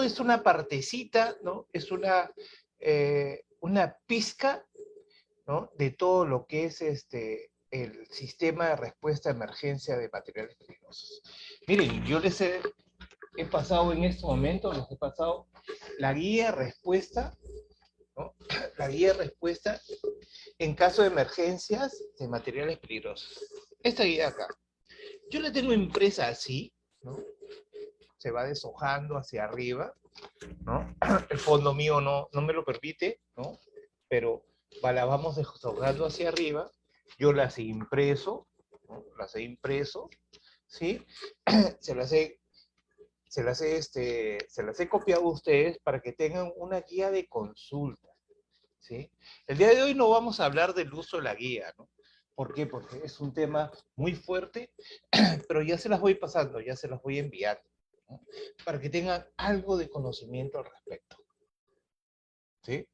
esto es una partecita, ¿no? Es una pizca, ¿no? De todo lo que es el sistema de respuesta a emergencia de materiales peligrosos. Miren, yo he pasado en este momento, les he pasado la guía de respuesta, ¿no? La guía de respuesta en caso de emergencias de materiales peligrosos. Esta guía de acá. Yo la tengo impresa así, ¿no? Se va deshojando hacia arriba, ¿no? El fondo mío no me lo permite, ¿no? Pero la vamos deshojando hacia arriba. Yo las he impreso, ¿no? Las he impreso, ¿sí? Se las he, se las he copiado a ustedes para que tengan una guía de consulta, ¿sí? El día de hoy no vamos a hablar del uso de la guía, ¿no? ¿Por qué? Porque es un tema muy fuerte, pero ya se las voy pasando, ya se las voy enviando, ¿no? Para que tengan algo de conocimiento al respecto, ¿sí?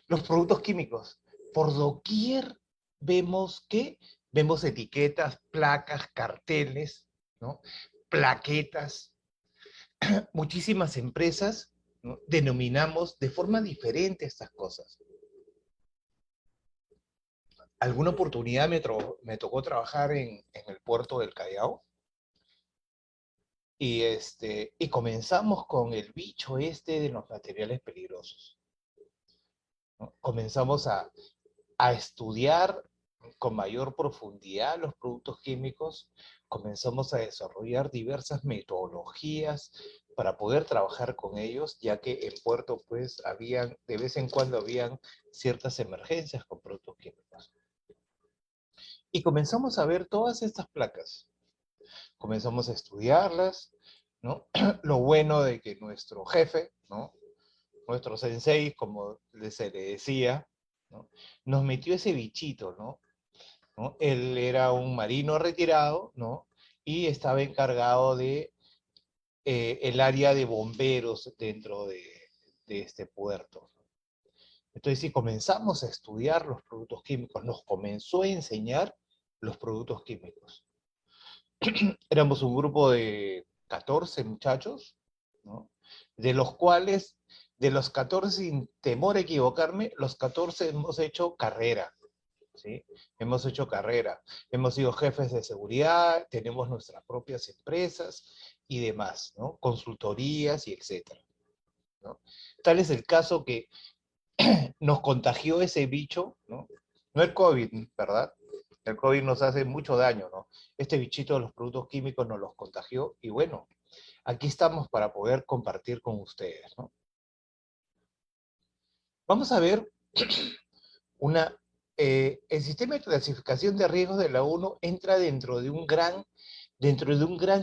Los productos químicos, por doquier vemos etiquetas, placas, carteles, ¿no? Plaquetas. Muchísimas empresas, ¿no? Denominamos de forma diferente estas cosas. Alguna oportunidad me tocó trabajar en el puerto del Callao y comenzamos con el bicho de los materiales peligrosos, ¿no? Comenzamos a estudiar con mayor profundidad los productos químicos, comenzamos a desarrollar diversas metodologías para poder trabajar con ellos, ya que en puerto pues de vez en cuando habían ciertas emergencias con productos químicos. Y comenzamos a ver todas estas placas, comenzamos a estudiarlas, ¿no? Lo bueno de que nuestro jefe, ¿no? Nuestro sensei, como se le decía, ¿no? Nos metió ese bichito, ¿no? ¿No? Él era un marino retirado, ¿no? Y estaba encargado de el área de bomberos dentro de este puerto. Entonces, si comenzamos a estudiar los productos químicos, nos comenzó a enseñar los productos químicos. Éramos un grupo de 14 muchachos, ¿no? De los cuales, de los 14, sin temor a equivocarme, los 14 hemos hecho carrera, ¿sí? Hemos hecho carrera, hemos sido jefes de seguridad, tenemos nuestras propias empresas y demás, ¿no? Consultorías y etcétera, ¿no? Tal es el caso que nos contagió ese bicho, ¿no? No el COVID, ¿verdad? El COVID nos hace mucho daño, ¿no? Este bichito de los productos químicos nos los contagió y bueno, aquí estamos para poder compartir con ustedes, ¿no? Vamos a ver el sistema de clasificación de riesgos de la ONU entra dentro de un gran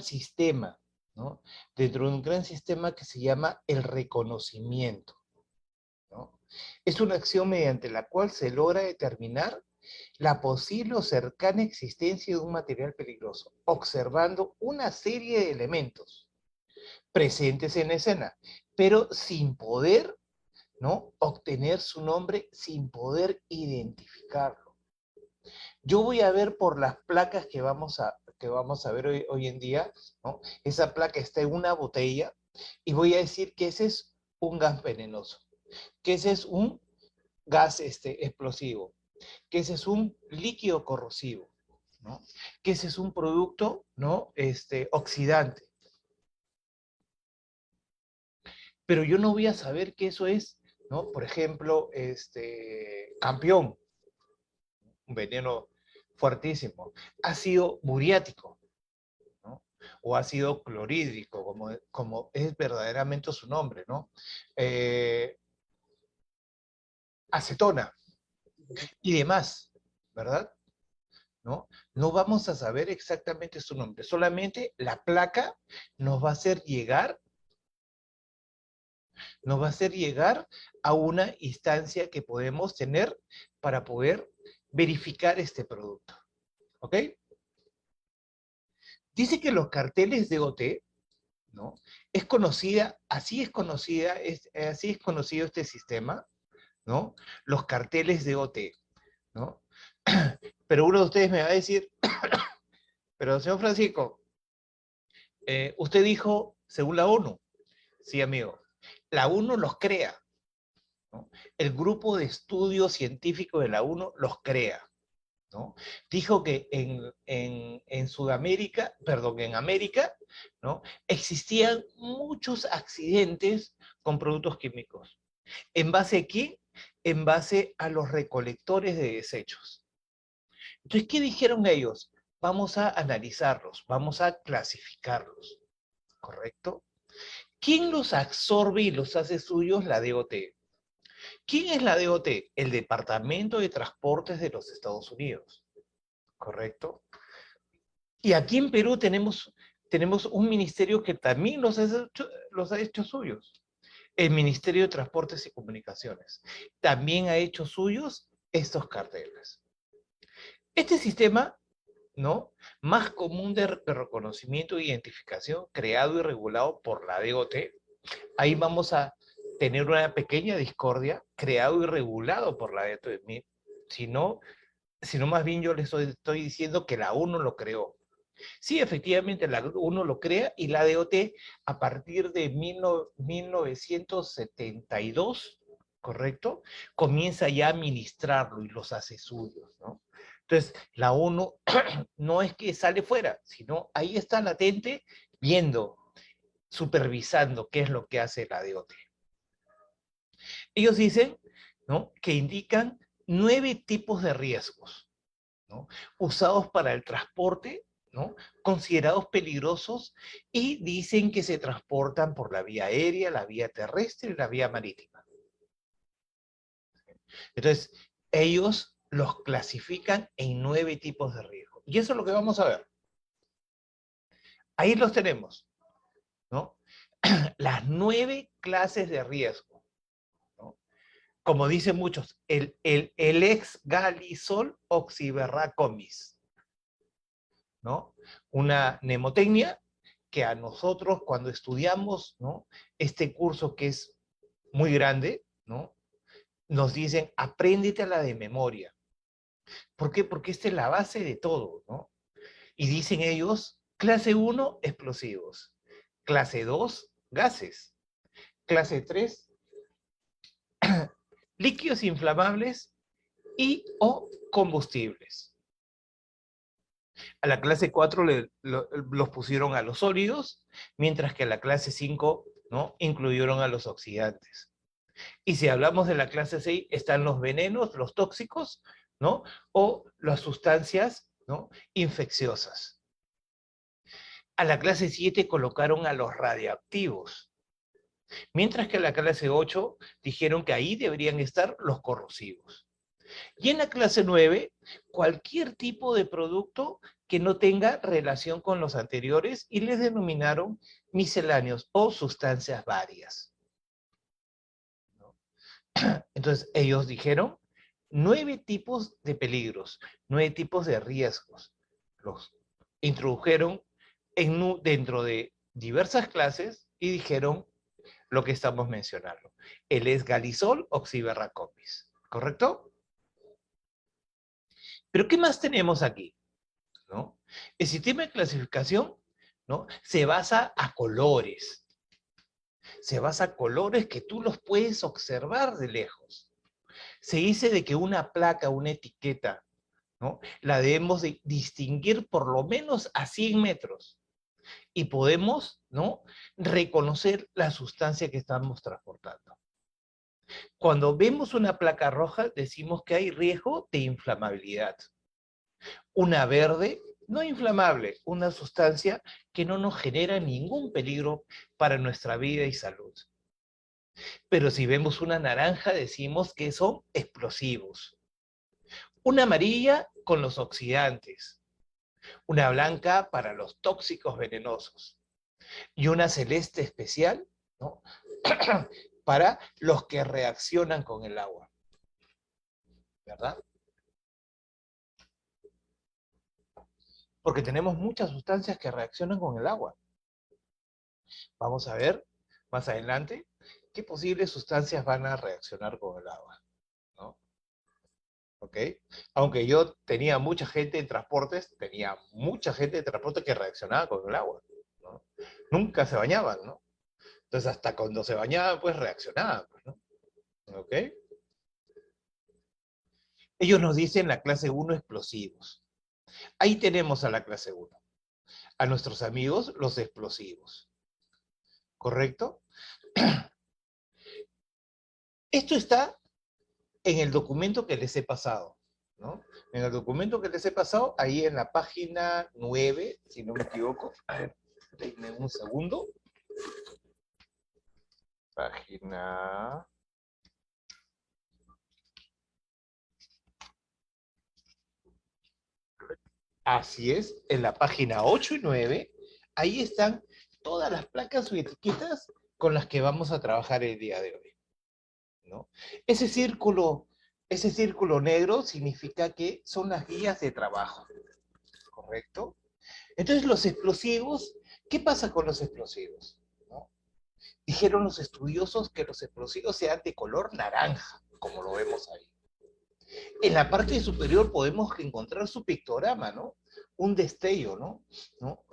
sistema, ¿no? Dentro de un gran sistema que se llama el reconocimiento, ¿no? Es una acción mediante la cual se logra determinar la posible o cercana existencia de un material peligroso, observando una serie de elementos presentes en la escena, pero sin poder, ¿no? Obtener su nombre, sin poder identificarlo. Yo voy a ver por las placas que vamos a ver hoy en día, ¿no? Esa placa está en una botella y voy a decir que ese es un gas venenoso, que ese es un gas explosivo, que ese es un líquido corrosivo, ¿no? Que ese es un producto, ¿no? Oxidante. Pero yo no voy a saber que eso es, ¿no? Por ejemplo, campeón, un veneno fuertísimo, ácido muriático, ¿no? O ácido clorhídrico, como es verdaderamente su nombre, ¿no? Acetona y demás, ¿verdad? ¿No? No vamos a saber exactamente su nombre, solamente la placa nos va a hacer llegar, nos va a hacer llegar a una instancia que podemos tener para poder verificar este producto, ¿ok? Dice que los carteles de OT, ¿no? Así es conocido este sistema, ¿no? Los carteles de OT, ¿no? Pero uno de ustedes me va a decir, pero señor Francisco, usted dijo, según la ONU, Sí, amigo. La UNO los crea, ¿no? El grupo de estudio científico de la UNO los crea, ¿no? Dijo que en Sudamérica, perdón, en América, ¿no? Existían muchos accidentes con productos químicos. ¿En base a qué? En base a los recolectores de desechos. Entonces, ¿qué dijeron ellos? Vamos a analizarlos, vamos a clasificarlos, ¿correcto? ¿Quién los absorbe y los hace suyos? La DOT. ¿Quién es la DOT? El Departamento de Transportes de los Estados Unidos, ¿correcto? Y aquí en Perú tenemos un ministerio que también los ha hecho suyos. El Ministerio de Transportes y Comunicaciones. También ha hecho suyos estos carteles. Este sistema, ¿no? Más común de reconocimiento e identificación, creado y regulado por la DOT, ahí vamos a tener una pequeña discordia, creado y regulado por la DOT. Si no, sino más bien yo les estoy diciendo que la ONU lo creó. Sí, efectivamente, la ONU lo crea y la DOT a partir de 1972, ¿correcto? Comienza ya a administrarlo y los hace suyos, ¿no? Entonces, la ONU no es que sale fuera, sino ahí está latente viendo, supervisando qué es lo que hace la DOT. Ellos dicen, ¿no? Que indican 9 tipos de riesgos, ¿no? Usados para el transporte, ¿no? Considerados peligrosos y dicen que se transportan por la vía aérea, la vía terrestre y la vía marítima. Entonces, ellos los clasifican en 9 tipos de riesgo. Y eso es lo que vamos a ver. Ahí los tenemos, ¿no? Las 9 clases de riesgo, ¿no? Como dicen muchos, el ex galisol oxiverracomis, ¿no? Una mnemotecnia que a nosotros cuando estudiamos, ¿no? Este curso que es muy grande, ¿no? Nos dicen, apréndete a la de memoria. ¿Por qué? Porque esta es la base de todo, ¿no? Y dicen ellos, clase 1, explosivos. Clase 2, gases. Clase 3, líquidos inflamables y o combustibles. A la clase 4 los pusieron a los sólidos, mientras que a la clase 5, ¿no? Incluyeron a los oxidantes. Y si hablamos de la clase 6, están los venenos, los tóxicos, ¿no? O las sustancias, ¿no? Infecciosas. A la clase 7 colocaron a los radiactivos, mientras que a la clase 8 dijeron que ahí deberían estar los corrosivos. Y en la clase 9, cualquier tipo de producto que no tenga relación con los anteriores y les denominaron misceláneos o sustancias varias. Entonces, ellos dijeron 9 tipos de peligros, 9 tipos de riesgos. Los introdujeron dentro de diversas clases y dijeron lo que estamos mencionando. El esgalisol oxiverracopis, ¿correcto? Pero ¿qué más tenemos aquí? ¿No? El sistema de clasificación, ¿no? Se basa a colores. Se basa a colores que tú los puedes observar de lejos. Se dice de que una placa, una etiqueta, ¿no? La debemos de distinguir por lo menos a 100 metros y podemos, ¿no? Reconocer la sustancia que estamos transportando. Cuando vemos una placa roja, decimos que hay riesgo de inflamabilidad. Una verde, no inflamable, una sustancia que no nos genera ningún peligro para nuestra vida y salud. Pero si vemos una naranja, decimos que son explosivos. Una amarilla con los oxidantes. Una blanca para los tóxicos venenosos. Y una celeste especial, ¿no? Para los que reaccionan con el agua. ¿Verdad? Porque tenemos muchas sustancias que reaccionan con el agua. Vamos a ver más adelante qué posibles sustancias van a reaccionar con el agua, ¿no? ¿Ok? Aunque yo tenía mucha gente en transportes, tenía mucha gente de transporte que reaccionaba con el agua, ¿no? Nunca se bañaban, ¿no? Entonces, hasta cuando se bañaban, pues reaccionaban, pues, ¿no? ¿Ok? Ellos nos dicen la clase uno explosivos. Ahí tenemos a la clase uno. A nuestros amigos, los explosivos. ¿Correcto? Esto está en el documento que les he pasado, ¿no? En el documento que les he pasado, ahí en la página 9, si no me equivoco. A ver, denme un segundo. Página... Así es, en la página 8 y 9, ahí están todas las placas o etiquetas con las que vamos a trabajar el día de hoy, ¿no? Ese círculo, ese círculo negro significa que son las guías de trabajo, ¿correcto? Entonces los explosivos, ¿qué pasa con los explosivos? ¿No? Dijeron los estudiosos que los explosivos sean de color naranja, como lo vemos ahí. En la parte superior podemos encontrar su pictograma, ¿no? Un destello, ¿no? ¿No?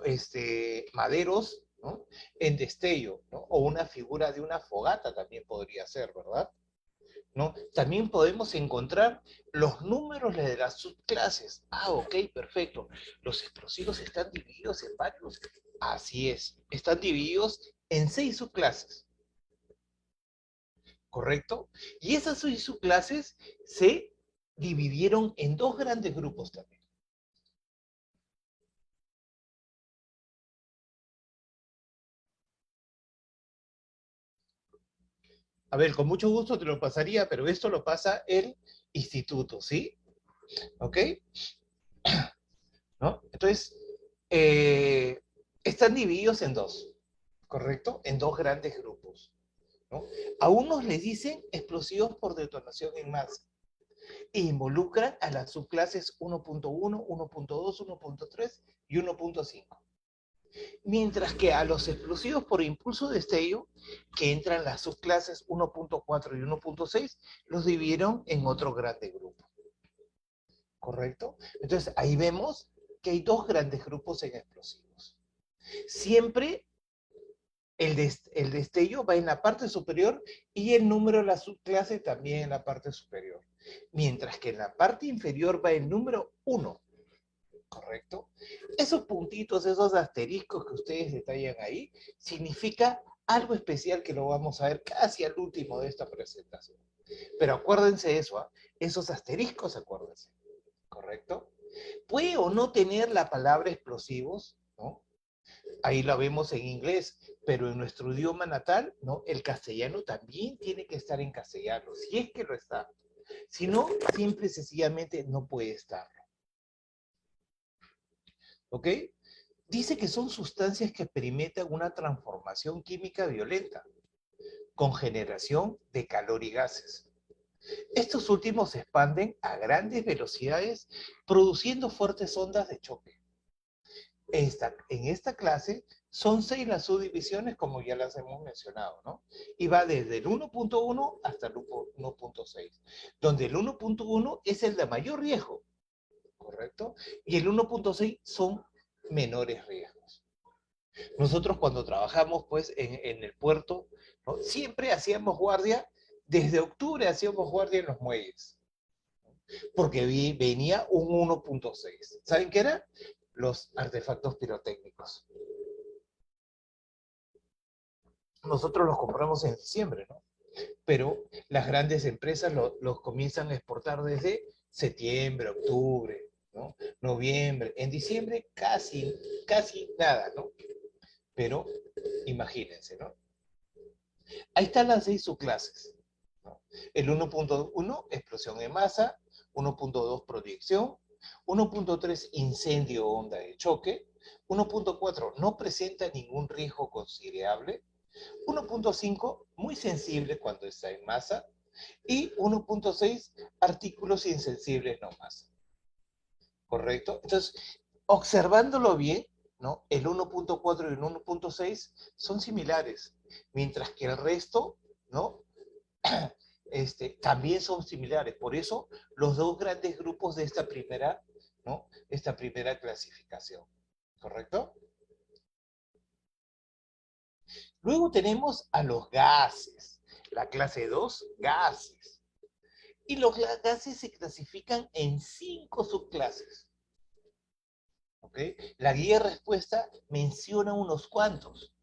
Maderos, ¿no? En destello, ¿no? O una figura de una fogata también podría ser, ¿verdad? ¿No? También podemos encontrar los números de las subclases. Ah, ok, perfecto. Los explosivos están divididos en varios. Así es, están divididos en 6 subclases, ¿correcto? Y esas 6 subclases se dividieron en dos grandes grupos también. A ver, con mucho gusto te lo pasaría, pero esto lo pasa el instituto, ¿sí? ¿Ok? ¿No? Entonces, eh, están divididos en dos, ¿correcto? En dos grandes grupos, ¿no? A unos les dicen explosivos por detonación en masa e involucran a las subclases 1.1, 1.2, 1.3 y 1.5. Mientras que a los explosivos por impulso de destello, que entran las subclases 1.4 y 1.6, los dividieron en otro grande grupo, ¿correcto? Entonces ahí vemos que hay dos grandes grupos en explosivos. Siempre el destello va en la parte superior y el número de la subclase también en la parte superior. Mientras que en la parte inferior va el número 1, ¿correcto? Esos puntitos, esos asteriscos que ustedes detallan ahí, significa algo especial que lo vamos a ver casi al último de esta presentación. Pero acuérdense de eso, ¿eh? Esos asteriscos, acuérdense, ¿correcto? Puede o no tener la palabra explosivos, ¿no? Ahí la vemos en inglés, pero en nuestro idioma natal, ¿no? El castellano también tiene que estar en castellano, si es que lo está. Si no, simple y sencillamente no puede estar. ¿Ok? Dice que son sustancias que experimentan una transformación química violenta, con generación de calor y gases. Estos últimos se expanden a grandes velocidades, produciendo fuertes ondas de choque. En esta clase son 6 las subdivisiones, como ya las hemos mencionado, ¿no? Y va desde el 1.1 hasta el 1.6, donde el 1.1 es el de mayor riesgo, ¿correcto? Y el 1.6 son menores riesgos. Nosotros cuando trabajamos pues en el puerto, ¿no? Siempre hacíamos guardia, desde octubre hacíamos guardia en los muelles, porque venía un 1.6. ¿Saben qué era? Los artefactos pirotécnicos. Nosotros los compramos en diciembre, ¿no? Pero las grandes empresas los comienzan a exportar desde septiembre, octubre, ¿no? Noviembre. En diciembre casi nada, ¿no? Pero imagínense, ¿no? Ahí están las 6 subclases, ¿no? El 1.1, explosión en masa; 1.2, proyección; 1.3, incendio o onda de choque; 1.4, no presenta ningún riesgo considerable; 1.5, muy sensible cuando está en masa; y 1.6, artículos insensibles no masa. ¿Correcto? Entonces, observándolo bien, ¿no? El 1.4 y el 1.6 son similares, mientras que el resto, ¿no? También son similares. Por eso, los dos grandes grupos de esta primera, ¿no? Esta primera clasificación. ¿Correcto? Luego tenemos a los gases, la clase 2, gases. Y los gases se clasifican en 5 subclases. ¿Ok? La guía de respuesta menciona unos cuantos.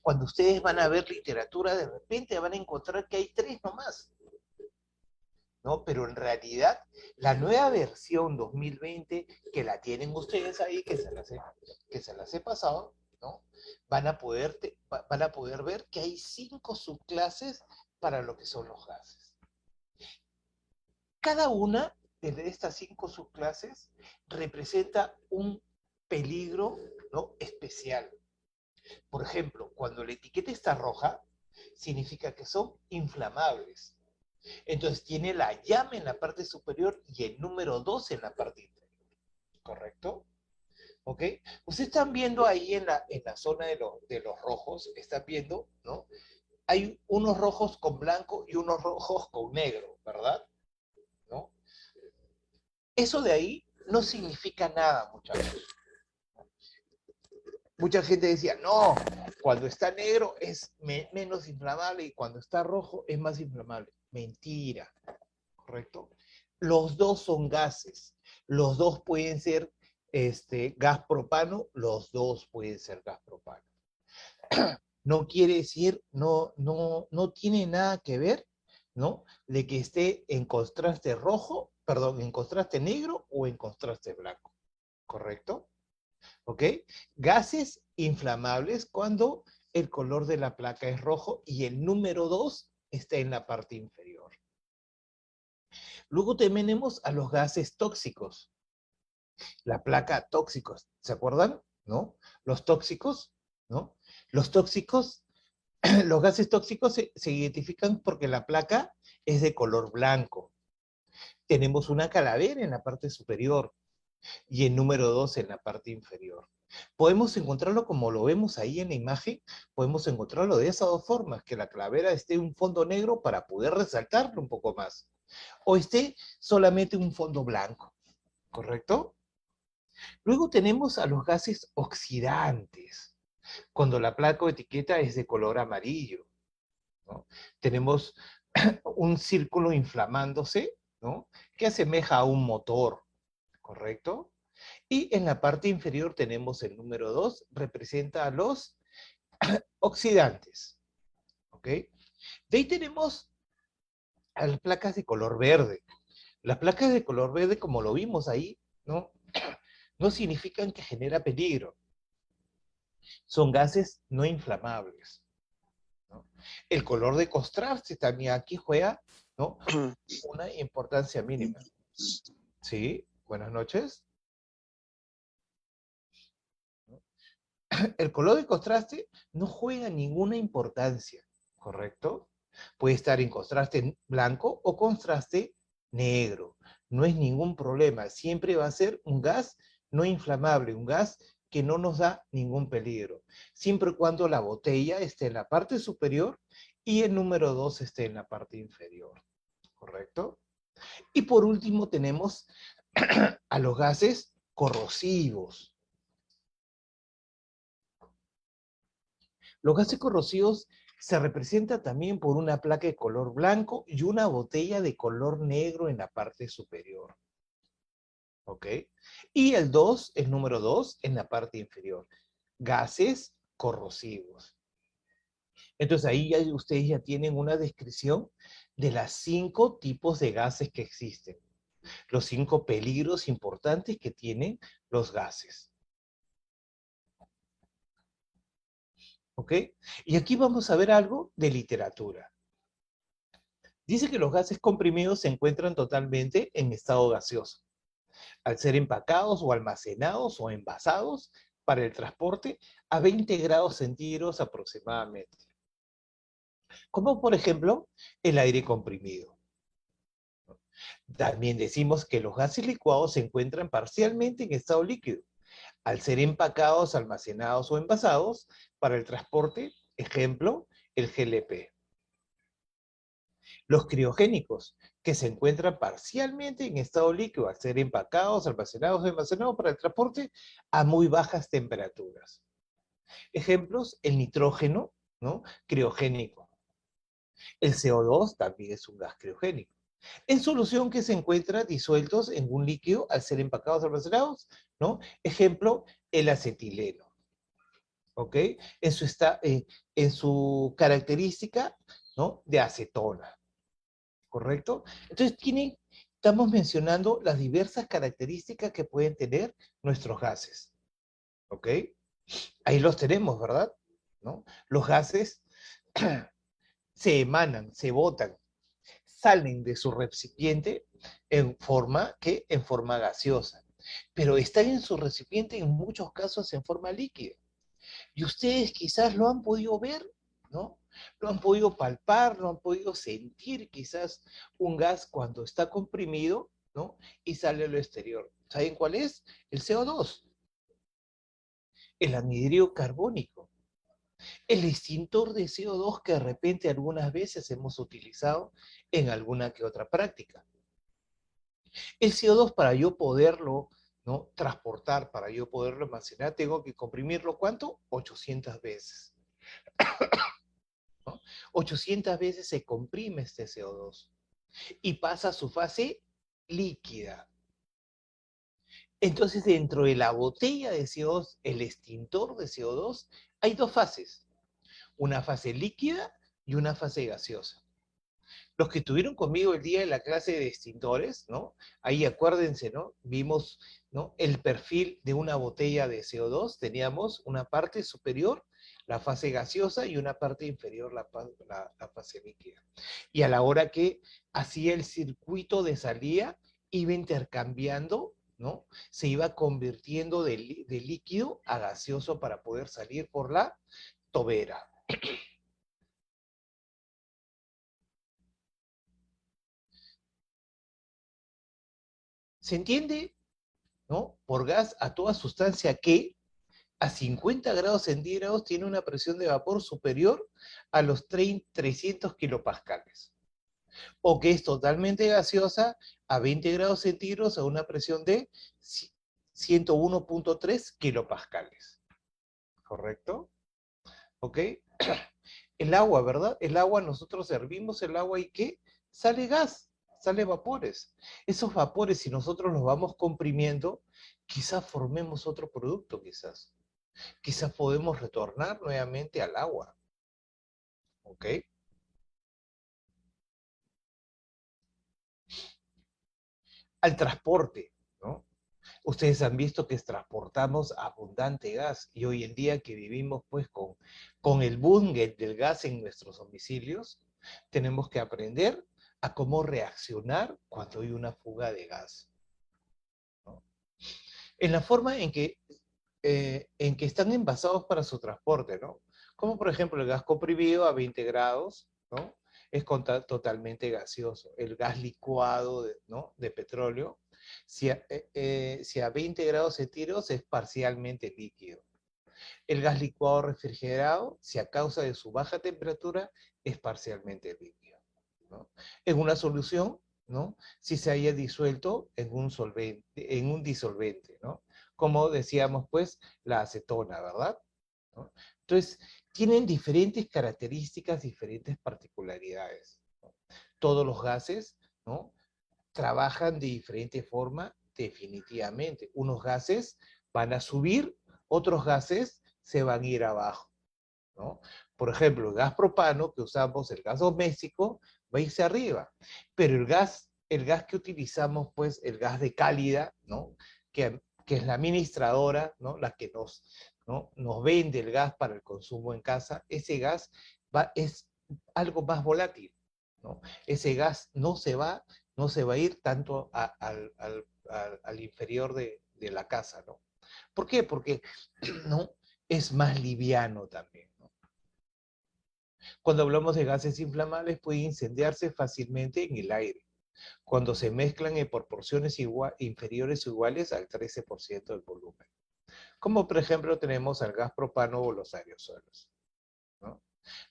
Cuando ustedes van a ver literatura, de repente van a encontrar que hay 3 nomás, ¿no? Pero en realidad, la nueva versión 2020, que la tienen ustedes ahí, que se las he pasado, ¿no? Van a poder ver que hay 5 subclases para lo que son los gases. Cada una de estas 5 subclases representa un peligro, ¿no?, especial. Por ejemplo, cuando la etiqueta está roja, significa que son inflamables. Entonces tiene la llama en la parte superior y el número 2 en la parte inferior. ¿Correcto? ¿Ok? Ustedes están viendo ahí en la zona de los rojos, están viendo, ¿no? Hay unos rojos con blanco y unos rojos con negro, ¿verdad? ¿No? Eso de ahí no significa nada, muchachos. Mucha gente decía, no, cuando está negro es menos inflamable y cuando está rojo es más inflamable. Mentira, ¿correcto? Los dos son gases. Los dos pueden ser gas propano, los dos pueden ser gas propano. No quiere decir, no tiene nada que ver, ¿no? De que esté en contraste rojo, perdón, en contraste negro o en contraste blanco, ¿correcto? ¿Ok? Gases inflamables cuando el color de la placa es rojo y el número 2 está en la parte inferior. Luego tenemos a los gases tóxicos. La placa tóxicos, ¿se acuerdan? ¿No? Los tóxicos, ¿no? Los tóxicos, los gases tóxicos se identifican porque la placa es de color blanco. Tenemos una calavera en la parte superior y el número 2 en la parte inferior. Podemos encontrarlo como lo vemos ahí en la imagen, podemos encontrarlo de esas dos formas, que la calavera esté en un fondo negro para poder resaltarlo un poco más, o esté solamente un fondo blanco, ¿correcto? Luego tenemos a los gases oxidantes, cuando la placa o etiqueta es de color amarillo, ¿no? Tenemos un círculo inflamándose, ¿no?, que asemeja a un motor, ¿correcto? Y en la parte inferior tenemos el número 2, representa a los oxidantes, ¿ok? De ahí tenemos a las placas de color verde. Las placas de color verde, como lo vimos ahí, ¿no? No significan que genera peligro. Son gases no inflamables, ¿no? El color de contraste también aquí juega, ¿no?, una importancia mínima. ¿Sí? Buenas noches. El color de contraste no juega ninguna importancia, ¿correcto? Puede estar en contraste blanco o contraste negro. No es ningún problema. Siempre va a ser un gas no inflamable, un gas que no nos da ningún peligro. Siempre y cuando la botella esté en la parte superior y el número 2 esté en la parte inferior, ¿correcto? Y por último tenemos a los gases corrosivos. Los gases corrosivos se representan también por una placa de color blanco y una botella de color negro en la parte superior. ¿Ok? Y el número 2 en la parte inferior. Gases corrosivos. Entonces ahí ustedes ya tienen una descripción de las 5 tipos de gases que existen. Los 5 peligros importantes que tienen los gases. ¿Ok? Y aquí vamos a ver algo de literatura. Dice que los gases comprimidos se encuentran totalmente en estado gaseoso, al ser empacados o almacenados o envasados para el transporte a 20 grados centígrados aproximadamente. Como por ejemplo el aire comprimido. También decimos que los gases licuados se encuentran parcialmente en estado líquido, al ser empacados, almacenados o envasados para el transporte, ejemplo, el GLP. Los criogénicos, que se encuentran parcialmente en estado líquido al ser empacados, almacenados o almacenados para el transporte a muy bajas temperaturas. Ejemplos, el nitrógeno, ¿no? Criogénico. El CO2 también es un gas criogénico. En solución que se encuentra disueltos en un líquido al ser empacados o almacenados, ¿no? Ejemplo, el acetileno, ¿ok? En su característica, ¿no? De acetona, ¿correcto? Entonces, estamos mencionando las diversas características que pueden tener nuestros gases, ¿ok? Ahí los tenemos, ¿verdad? ¿No? Los gases se emanan, se botan, salen de su recipiente en forma gaseosa, pero están en su recipiente en muchos casos en forma líquida. Y ustedes quizás lo han podido ver, ¿no? Lo han podido palpar, lo han podido sentir quizás un gas cuando está comprimido, ¿no? Y sale a lo exterior. ¿Saben cuál es? El CO2, el anhídrido carbónico, el extintor de CO2 que de repente algunas veces hemos utilizado en alguna que otra práctica. El CO2 para yo poderlo, ¿no? Transportar, para yo poderlo almacenar, tengo que comprimirlo ¿cuánto? 800 veces. ¿No? 800 veces se comprime este CO2 y pasa a su fase líquida. Entonces, dentro de la botella de CO2, el extintor de CO2, hay dos fases, una fase líquida y una fase gaseosa. Los que estuvieron conmigo el día de la clase de extintores, ¿no? Ahí acuérdense, ¿no? Vimos, ¿no? El perfil de una botella de CO2, teníamos una parte superior, la fase gaseosa, y una parte inferior, la fase líquida. Y a la hora que hacía el circuito de salida, iba intercambiando, ¿no? Se iba convirtiendo de líquido a gaseoso para poder salir por la tobera. ¿Se entiende? ¿No? Por gas a toda sustancia que a 50 grados centígrados tiene una presión de vapor superior a los 300 kilopascales, o que es totalmente gaseosa a 20 grados centígrados a una presión de 101.3 kilopascales, ¿correcto? ¿Ok? El agua, ¿verdad? El agua, nosotros hervimos el agua y ¿qué? Sale gas, sale vapores. Esos vapores, si nosotros los vamos comprimiendo, quizás formemos otro producto, quizás. Quizás podemos retornar nuevamente al agua, ¿ok? Al transporte, ¿no? Ustedes han visto que transportamos abundante gas y hoy en día que vivimos pues con el boom del gas en nuestros domicilios, tenemos que aprender a cómo reaccionar cuando hay una fuga de gas, ¿no? En la forma en que están envasados para su transporte, ¿no? Como por ejemplo el gas comprimido a 20 grados, ¿no? Es totalmente gaseoso. El gas licuado, ¿no? De petróleo, si a 20 grados centígrados es parcialmente líquido. El gas licuado refrigerado, si a causa de su baja temperatura, es parcialmente líquido, ¿no? En una solución, ¿no? Si se haya disuelto en un disolvente, ¿no? Como decíamos, pues, la acetona, ¿verdad? ¿No? Entonces, tienen diferentes características, diferentes particularidades, ¿no? Todos los gases, ¿no? Trabajan de diferente forma, definitivamente. Unos gases van a subir, otros gases se van a ir abajo, ¿no? Por ejemplo, el gas propano que usamos, el gas doméstico, va a irse arriba, pero el gas que utilizamos, pues el gas de cálida, ¿no? Que es la administradora, ¿no? La que nos vende el gas para el consumo en casa, ese gas es algo más volátil, ¿no? Ese gas no se va a ir tanto al inferior de la casa, ¿no? ¿Por qué? Porque ¿no? Es más liviano también, ¿no? Cuando hablamos de gases inflamables, puede incendiarse fácilmente en el aire, cuando se mezclan en proporciones inferiores o iguales al 13% del volumen. Como por ejemplo tenemos al gas propano o los aerosoles, ¿no?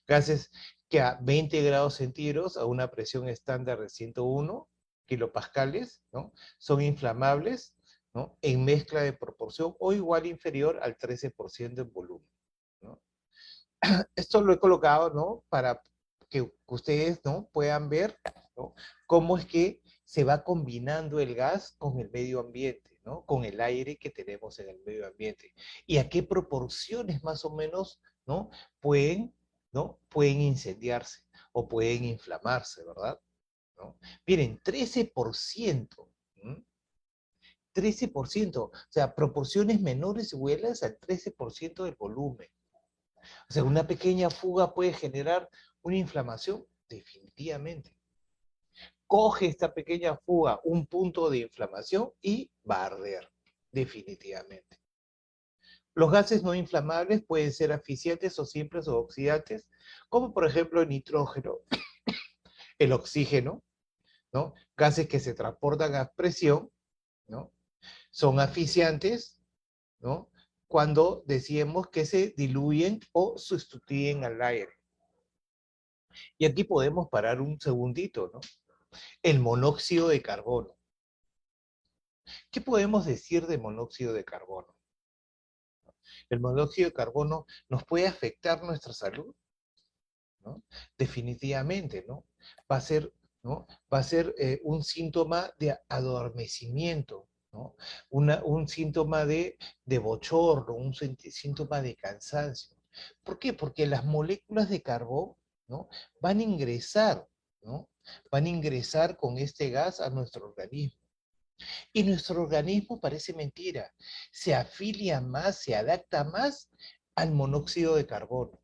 Gases que a 20 grados centígrados, a una presión estándar de 101 kilopascales, ¿no? Son inflamables, ¿no? En mezcla de proporción o igual inferior al 13% en volumen, ¿no? esto lo he colocado, ¿no? Para que ustedes, ¿no? Puedan ver, ¿no? Cómo es que se va combinando el gas con el medio ambiente, ¿no? Con el aire que tenemos en el medio ambiente. Y a qué proporciones más o menos, ¿no? Pueden, ¿no? Pueden incendiarse o pueden inflamarse, ¿verdad? ¿No? Miren, 13%. ¿M? 13%, o sea, proporciones menores iguales al 13% del volumen. O sea, una pequeña fuga puede generar una inflamación, definitivamente. Coge esta pequeña fuga un punto de inflamación y va a arder, definitivamente. Los gases no inflamables pueden ser asfixiantes o simples o oxidantes, como por ejemplo el nitrógeno, el oxígeno, ¿no? Gases que se transportan a presión, ¿no? Son asfixiantes, ¿no? Cuando decimos que se diluyen o sustituyen al aire. Y aquí podemos parar un segundito, ¿no? El monóxido de carbono. ¿Qué podemos decir de monóxido de carbono? ¿El monóxido de carbono nos puede afectar nuestra salud? ¿No? Definitivamente, ¿no? Va a ser, ¿no? Va a ser un síntoma de adormecimiento, ¿no? Un síntoma de bochorno, un síntoma de cansancio. ¿Por qué? Porque las moléculas de carbón, ¿no? Van a ingresar, ¿no? Van a ingresar con este gas a nuestro organismo. Y nuestro organismo parece mentira, se afilia más, se adapta más al monóxido de carbono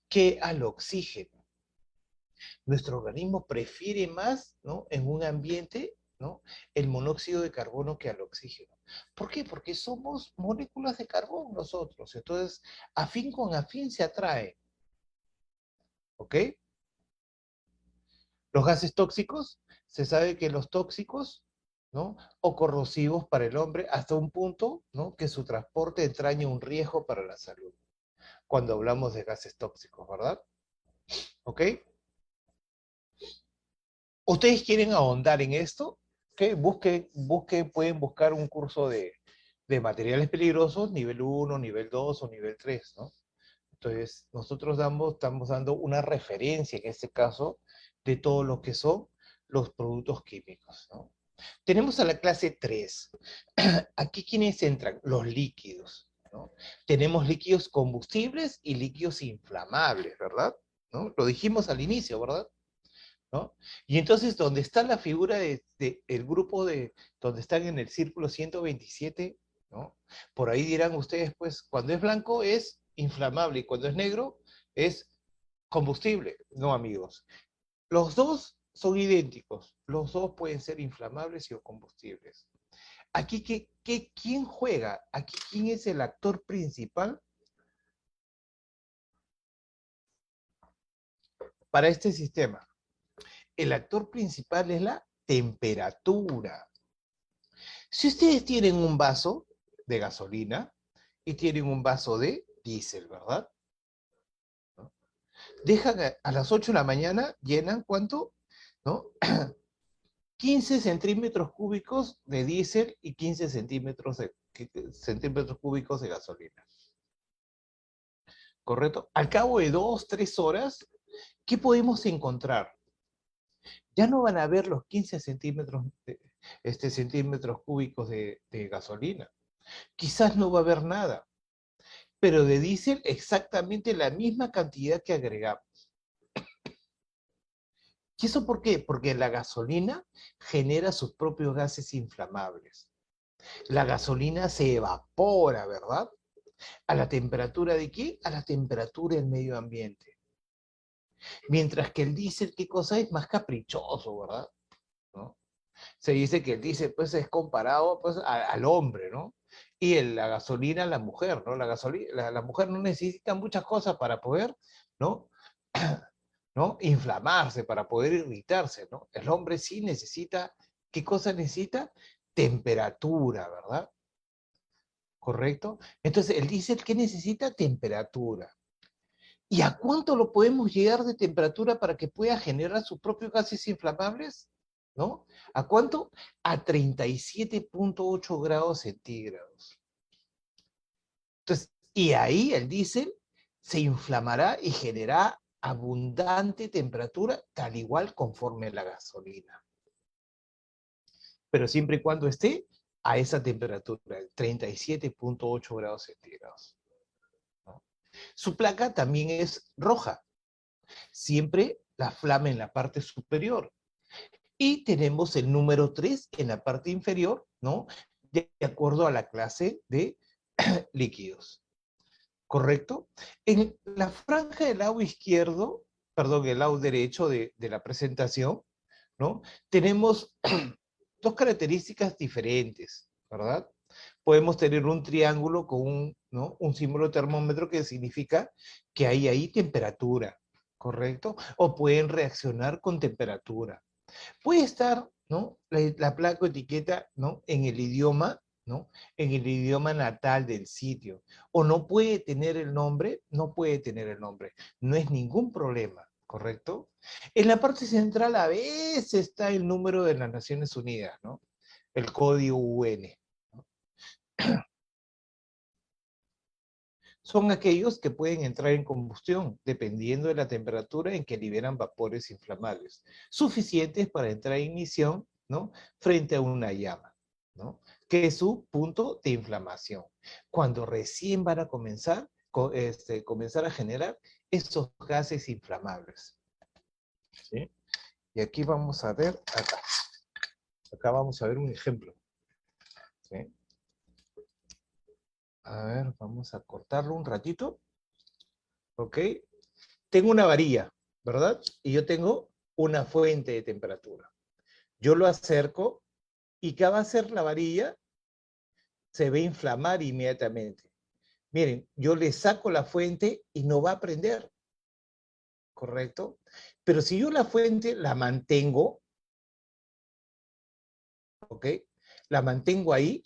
que al oxígeno. Nuestro organismo prefiere más, ¿no? En un ambiente, ¿no? El monóxido de carbono que al oxígeno. ¿Por qué? Porque somos moléculas de carbón nosotros. Entonces, afín con afín se atrae. ¿Ok? Los gases tóxicos, se sabe que los tóxicos, ¿no? O corrosivos para el hombre hasta un punto, ¿no? Que su transporte entraña un riesgo para la salud. Cuando hablamos de gases tóxicos, ¿verdad? ¿Ok? ¿Ustedes quieren ahondar en esto? ¿Qué? Pueden buscar un curso de materiales peligrosos, nivel uno, nivel 2 o nivel 3, ¿no? Entonces, nosotros estamos dando una referencia, en este caso, de todo lo que son los productos químicos, ¿no? Tenemos a la clase 3. Aquí, ¿quiénes entran? Los líquidos, ¿no? Tenemos líquidos combustibles y líquidos inflamables, ¿verdad? ¿No? Lo dijimos al inicio, ¿verdad? ¿No? Y entonces, ¿dónde está la figura el grupo donde están en el círculo 127? ¿No? Por ahí dirán ustedes, pues, cuando es blanco es inflamable y cuando es negro es combustible. No, amigos. Los dos son idénticos. Los dos pueden ser inflamables y o combustibles. Aquí, ¿quién juega? Aquí, ¿quién es el actor principal para este sistema? El actor principal es la temperatura. Si ustedes tienen un vaso de gasolina y tienen un vaso de diésel, ¿verdad? ¿No? Dejan a las 8 de la mañana, llenan ¿cuánto? ¿No? 15 centímetros cúbicos de diésel y 15 centímetros cúbicos de gasolina. ¿Correcto? Al cabo de 2, 3 horas, ¿qué podemos encontrar? Ya no van a ver los 15 centímetros cúbicos de gasolina. Quizás no va a haber nada, pero de diésel exactamente la misma cantidad que agregamos. ¿Y eso por qué? Porque la gasolina genera sus propios gases inflamables. La gasolina se evapora, ¿verdad? ¿A la temperatura de qué? A la temperatura del medio ambiente. Mientras que el diésel, ¿qué cosa es? Más caprichoso, ¿verdad? ¿No? Se dice que el diésel pues, es comparado pues, al hombre, ¿no? Y la gasolina a la mujer, ¿no? La mujer no necesita muchas cosas para poder, ¿no? ¿No? Inflamarse, para poder irritarse, ¿no? El hombre sí necesita, ¿qué cosa necesita? Temperatura, ¿verdad? ¿Correcto? Entonces, el diésel, ¿qué necesita? Temperatura. ¿Y a cuánto lo podemos llegar de temperatura para que pueda generar sus propios gases inflamables? ¿No? ¿A cuánto? A 37,8 grados centígrados. Entonces, y ahí el diésel se inflamará y generará abundante temperatura, tal igual conforme la gasolina. Pero siempre y cuando esté a esa temperatura, 37,8 grados centígrados, ¿no? Su placa también es roja, siempre la flama en la parte superior. Y tenemos el número 3 en la parte inferior, ¿no? De acuerdo a la clase de líquidos. ¿Correcto? En la franja del lado izquierdo, perdón, el lado derecho de la presentación, ¿no? Tenemos dos características diferentes, ¿verdad? Podemos tener un triángulo con un, ¿no? Un símbolo de termómetro que significa que hay ahí temperatura, ¿correcto? O pueden reaccionar con temperatura. Puede estar, ¿no? La placa o etiqueta, ¿no? En el idioma, ¿no? En el idioma natal del sitio. O no puede tener el nombre, no puede tener el nombre. No es ningún problema, ¿correcto? En la parte central a veces está el número de las Naciones Unidas, ¿no? El código UN. Son aquellos que pueden entrar en combustión dependiendo de la temperatura en que liberan vapores inflamables, suficientes para entrar en ignición, ¿no? Frente a una llama, ¿no? Que es su punto de inflamación. Cuando recién van a comenzar a generar esos gases inflamables, ¿sí? Y aquí vamos a ver, acá vamos a ver un ejemplo, ¿sí? A ver, vamos a cortarlo un ratito, ¿ok? Tengo una varilla, ¿verdad? Y yo tengo una fuente de temperatura. Yo lo acerco y ¿qué va a hacer la varilla? Se va a inflamar inmediatamente. Miren, yo le saco la fuente y no va a prender, ¿correcto? Pero si yo la fuente la mantengo, ¿ok? La mantengo ahí,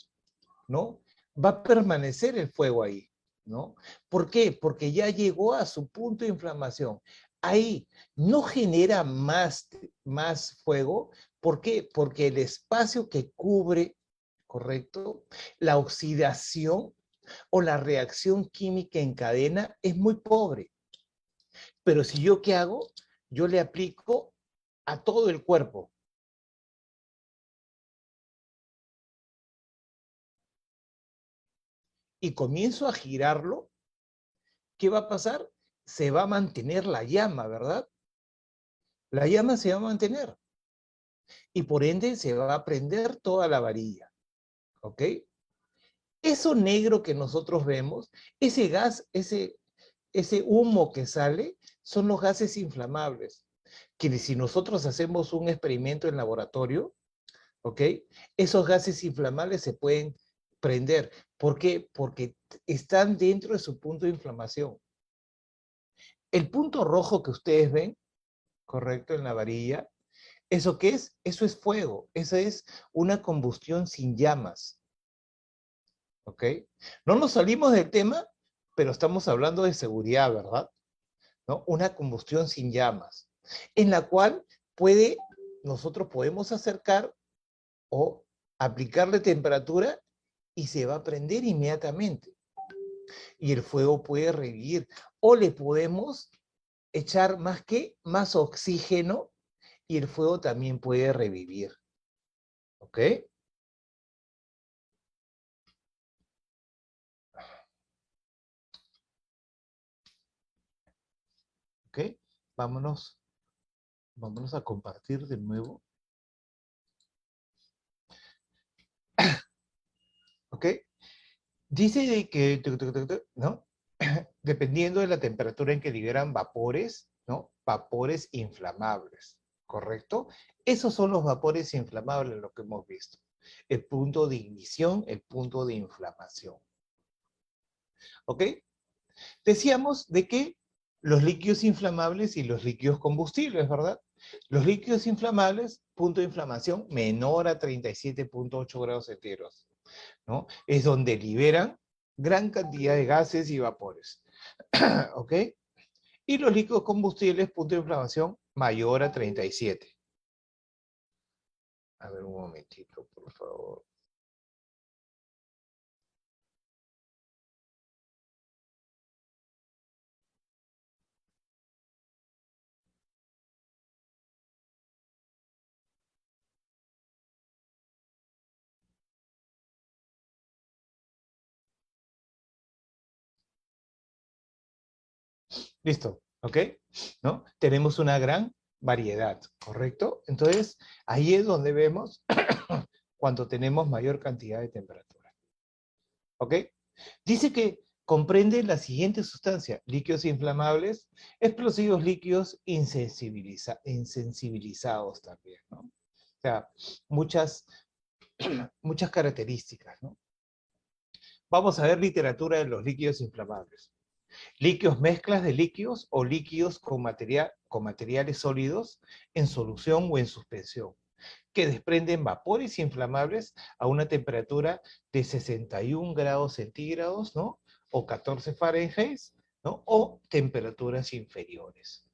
¿no? Va a permanecer el fuego ahí, ¿no? ¿Por qué? Porque ya llegó a su punto de inflamación. Ahí no genera más fuego. ¿Por qué? Porque el espacio que cubre, ¿correcto? La oxidación o la reacción química en cadena es muy pobre. Pero si yo, ¿qué hago? Yo le aplico a todo el cuerpo. Y comienzo a girarlo, ¿qué va a pasar? Se va a mantener la llama, ¿verdad? La llama se va a mantener y por ende se va a prender toda la varilla, ¿ok? Eso negro que nosotros vemos, ese gas, ese humo que sale, son los gases inflamables, que si nosotros hacemos un experimento en laboratorio, ¿ok? Esos gases inflamables se pueden prender. ¿Por qué? Porque están dentro de su punto de inflamación. El punto rojo que ustedes ven, correcto, en la varilla, ¿eso qué es? Eso es fuego. Esa es una combustión sin llamas. ¿Ok? No nos salimos del tema, pero estamos hablando de seguridad, ¿verdad? ¿No? Una combustión sin llamas, en la cual nosotros podemos acercar o aplicarle temperatura y se va a prender inmediatamente. Y el fuego puede revivir. O le podemos echar más oxígeno y el fuego también puede revivir. ¿Ok? ¿Ok? Vámonos, vámonos a compartir de nuevo. ¿Ok? Dice de que, ¿no? Dependiendo de la temperatura en que liberan vapores, ¿no? Vapores inflamables, ¿correcto? Esos son los vapores inflamables, lo que hemos visto. El punto de ignición, el punto de inflamación. ¿Ok? Decíamos de que los líquidos inflamables y los líquidos combustibles, ¿verdad? Los líquidos inflamables, punto de inflamación menor a 37,8 grados centígrados, ¿no? Es donde liberan gran cantidad de gases y vapores, ¿ok? Y los líquidos combustibles, punto de inflamación mayor a 37. A ver un momentito, por favor. Listo, ¿ok? ¿No? Tenemos una gran variedad, ¿correcto? Entonces, ahí es donde vemos cuando tenemos mayor cantidad de temperatura, ¿ok? Dice que comprende la siguiente sustancia: líquidos inflamables, explosivos líquidos insensibilizados también, ¿no? O sea, muchas, muchas características, ¿no? Vamos a ver literatura de los líquidos inflamables. Líquidos, mezclas de líquidos o líquidos con materiales sólidos en solución o en suspensión, que desprenden vapores inflamables a una temperatura de 61 grados centígrados, ¿no? O 14 Fahrenheit, ¿no? O temperaturas inferiores.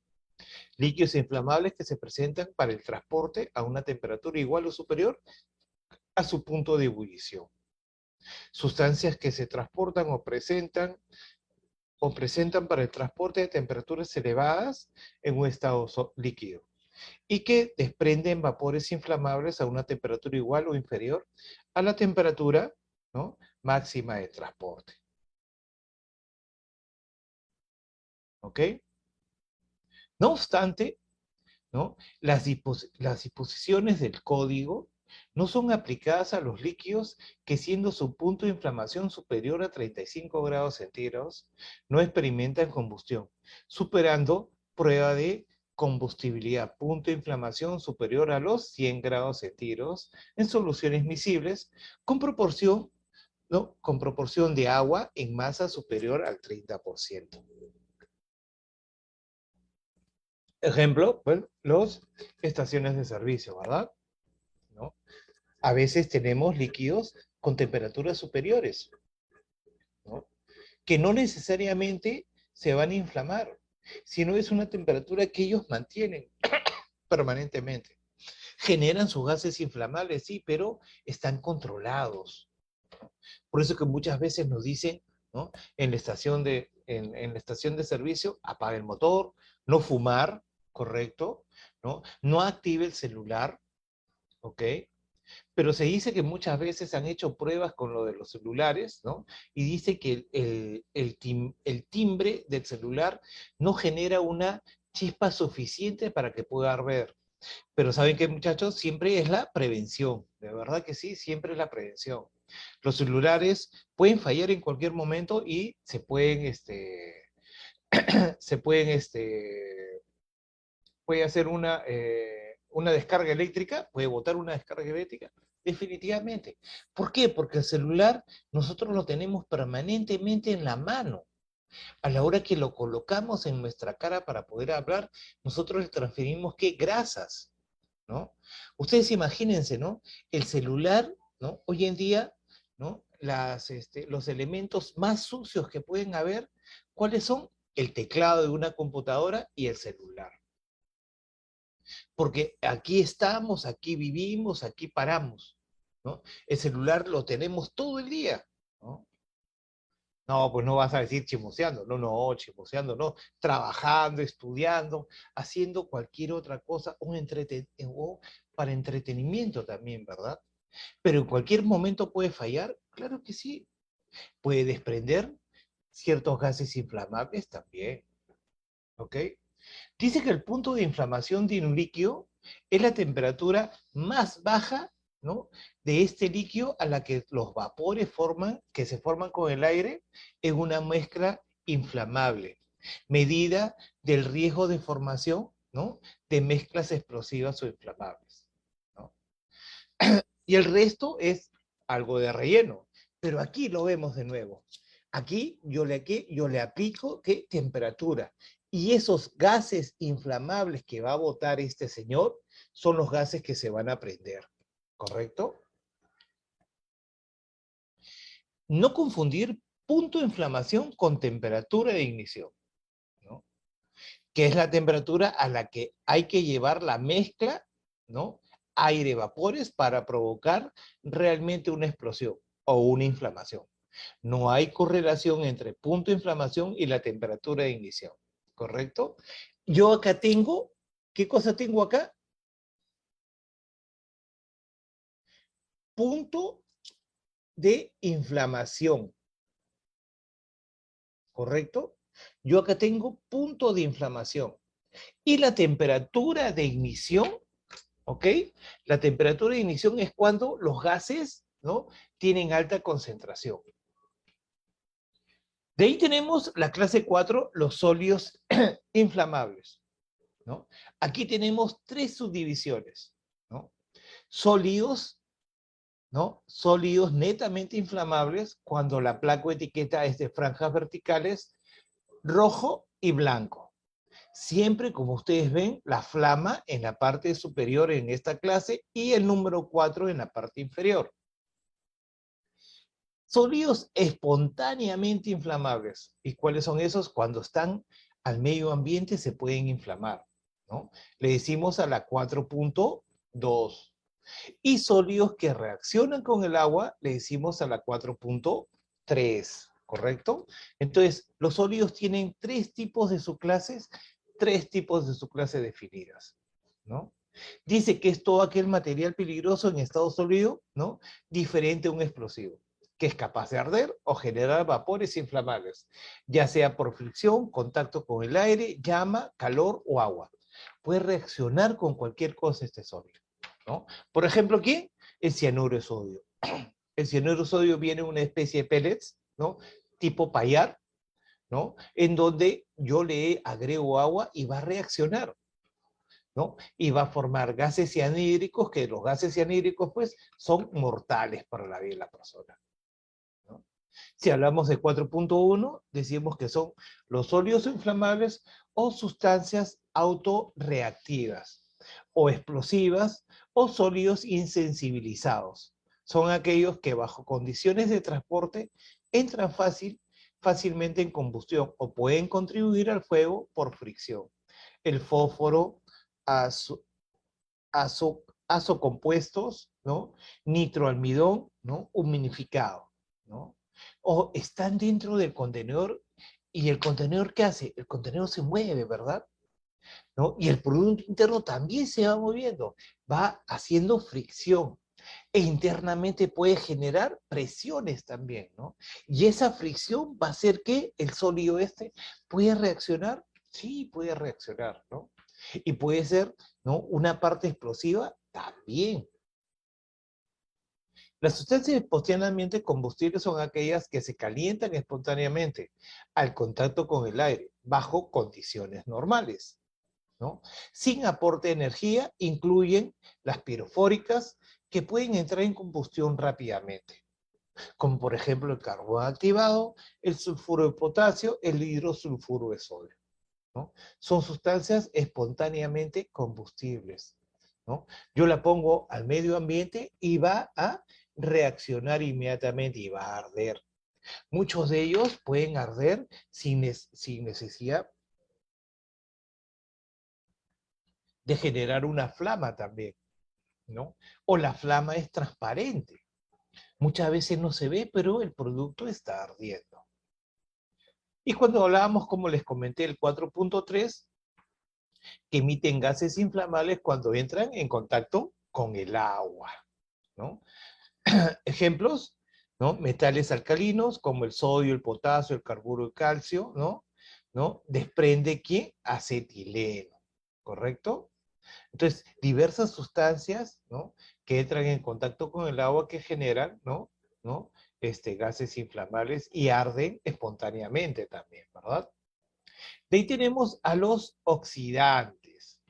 Líquidos inflamables que se presentan para el transporte a una temperatura igual o superior a su punto de ebullición. Sustancias que se transportan o presentan para el transporte de temperaturas elevadas en un estado líquido y que desprenden vapores inflamables a una temperatura igual o inferior a la temperatura, ¿no?, máxima de transporte. ¿Ok? No obstante, ¿no?, las disposiciones del código no son aplicadas a los líquidos que, siendo su punto de inflamación superior a 35 grados centígrados, no experimentan combustión, superando prueba de combustibilidad, punto de inflamación superior a los 100 grados centígrados en soluciones miscibles con proporción, ¿no?, con proporción de agua en masa superior al 30%. Ejemplo, bueno, las estaciones de servicio, ¿verdad? ¿No? A veces tenemos líquidos con temperaturas superiores, ¿no?, que no necesariamente se van a inflamar, sino es una temperatura que ellos mantienen permanentemente. Generan sus gases inflamables, sí, pero están controlados. Por eso que muchas veces nos dicen, ¿no?, en la estación de servicio: apaga el motor, no fumar, ¿correcto? ¿No? No active el celular, ¿ok? Pero se dice que muchas veces han hecho pruebas con lo de los celulares, ¿no? Y dice que el timbre del celular no genera una chispa suficiente para que pueda arder. Pero ¿saben qué, muchachos? Siempre es la prevención. De verdad que sí, siempre es la prevención. Los celulares pueden fallar en cualquier momento y puede hacer una descarga eléctrica, puede botar una descarga eléctrica, definitivamente. ¿Por qué? Porque el celular nosotros lo tenemos permanentemente en la mano. A la hora que lo colocamos en nuestra cara para poder hablar, nosotros le transferimos, ¿qué? Grasas, ¿no? Ustedes imagínense, ¿no? El celular, ¿no? Hoy en día, ¿no? Los elementos más sucios que pueden haber, ¿cuáles son? El teclado de una computadora y el celular. Porque aquí estamos, aquí vivimos, aquí paramos, ¿no? El celular lo tenemos todo el día, ¿no? No, pues no vas a decir chismoseando, no, no, chismoseando, no, trabajando, estudiando, haciendo cualquier otra cosa, o para entretenimiento también, ¿verdad? Pero en cualquier momento puede fallar, claro que sí, puede desprender ciertos gases inflamables también, ¿ok? Dice que el punto de inflamación de un líquido es la temperatura más baja, ¿no?, de este líquido a la que los vapores que se forman con el aire en una mezcla inflamable, medida del riesgo de formación, ¿no?, de mezclas explosivas o inflamables, ¿no? Y el resto es algo de relleno. Pero aquí lo vemos de nuevo. Aquí yo le aplico, ¿qué? Temperatura. Y esos gases inflamables que va a botar este señor son los gases que se van a prender. ¿Correcto? No confundir punto de inflamación con temperatura de ignición, ¿no?, que es la temperatura a la que hay que llevar la mezcla, ¿no?, aire-vapores para provocar realmente una explosión o una inflamación. No hay correlación entre punto de inflamación y la temperatura de ignición, ¿correcto? Yo acá tengo, ¿qué cosa tengo acá? Punto de inflamación, ¿correcto? Yo acá tengo punto de inflamación. Y la temperatura de ignición, ¿ok? La temperatura de ignición es cuando los gases, ¿no?, tienen alta concentración. De ahí tenemos la clase 4, los sólidos inflamables, ¿no? Aquí tenemos tres subdivisiones, ¿no? Sólidos, ¿no? Sólidos netamente inflamables cuando la placa o etiqueta es de franjas verticales, rojo y blanco. Siempre, como ustedes ven, la flama en la parte superior en esta clase y el número 4 en la parte inferior. Sólidos espontáneamente inflamables. ¿Y cuáles son esos? Cuando están al medio ambiente se pueden inflamar, ¿no? Le decimos a la 4.2. Y sólidos que reaccionan con el agua le decimos a la 4.3, ¿correcto? Entonces, los sólidos tienen tres tipos de subclases definidas, ¿no? Dice que es todo aquel material peligroso en estado sólido, ¿no?, diferente a un explosivo, que es capaz de arder o generar vapores inflamables, ya sea por fricción, contacto con el aire, llama, calor o agua. Puede reaccionar con cualquier cosa este sólido, ¿no? Por ejemplo, ¿quién? El cianuro de sodio. El cianuro de sodio viene en una especie de pellets, ¿no?, tipo payar, ¿no?, en donde yo le agrego agua y va a reaccionar, ¿no? Y va a formar gases cianhídricos, que los gases cianhídricos, pues, son mortales para la vida de la persona, ¿no? Si hablamos de 4.1, decimos que son los sólidos inflamables o sustancias autorreactivas, o explosivas, o sólidos insensibilizados. Son aquellos que bajo condiciones de transporte entran fácilmente en combustión o pueden contribuir al fuego por fricción. El fósforo, azo, azocompuestos, ¿no?, nitroalmidón, ¿no?, humidificado, ¿no? O están dentro del contenedor y el contenedor, ¿qué hace? El contenedor se mueve, ¿verdad? ¿No? Y el Producto Interno también se va moviendo, va haciendo fricción e internamente puede generar presiones también, ¿no? Y esa fricción va a hacer que el sólido este puede reaccionar, sí, puede reaccionar, ¿no? Y puede ser, ¿no?, una parte explosiva también. Las sustancias espontáneamente combustibles son aquellas que se calientan espontáneamente al contacto con el aire, bajo condiciones normales, ¿no? Sin aporte de energía, incluyen las pirofóricas, que pueden entrar en combustión rápidamente, como por ejemplo el carbón activado, el sulfuro de potasio, el hidrosulfuro de sodio, ¿no? Son sustancias espontáneamente combustibles, ¿no? Yo la pongo al medio ambiente y va a reaccionar inmediatamente y va a arder. Muchos de ellos pueden arder sin necesidad de generar una flama también, ¿no? O la flama es transparente. Muchas veces no se ve, pero el producto está ardiendo. Y cuando hablábamos, como les comenté, el 4.3, que emiten gases inflamables cuando entran en contacto con el agua, ¿no? Ejemplos, ¿no? Metales alcalinos como el sodio, el potasio, el carburo, el calcio, ¿no? ¿No? Desprende, ¿qué? Acetileno, ¿correcto? Entonces, diversas sustancias, ¿no?, que entran en contacto con el agua que generan, ¿no? ¿No? Gases inflamables y arden espontáneamente también, ¿verdad? De ahí tenemos a los oxidantes.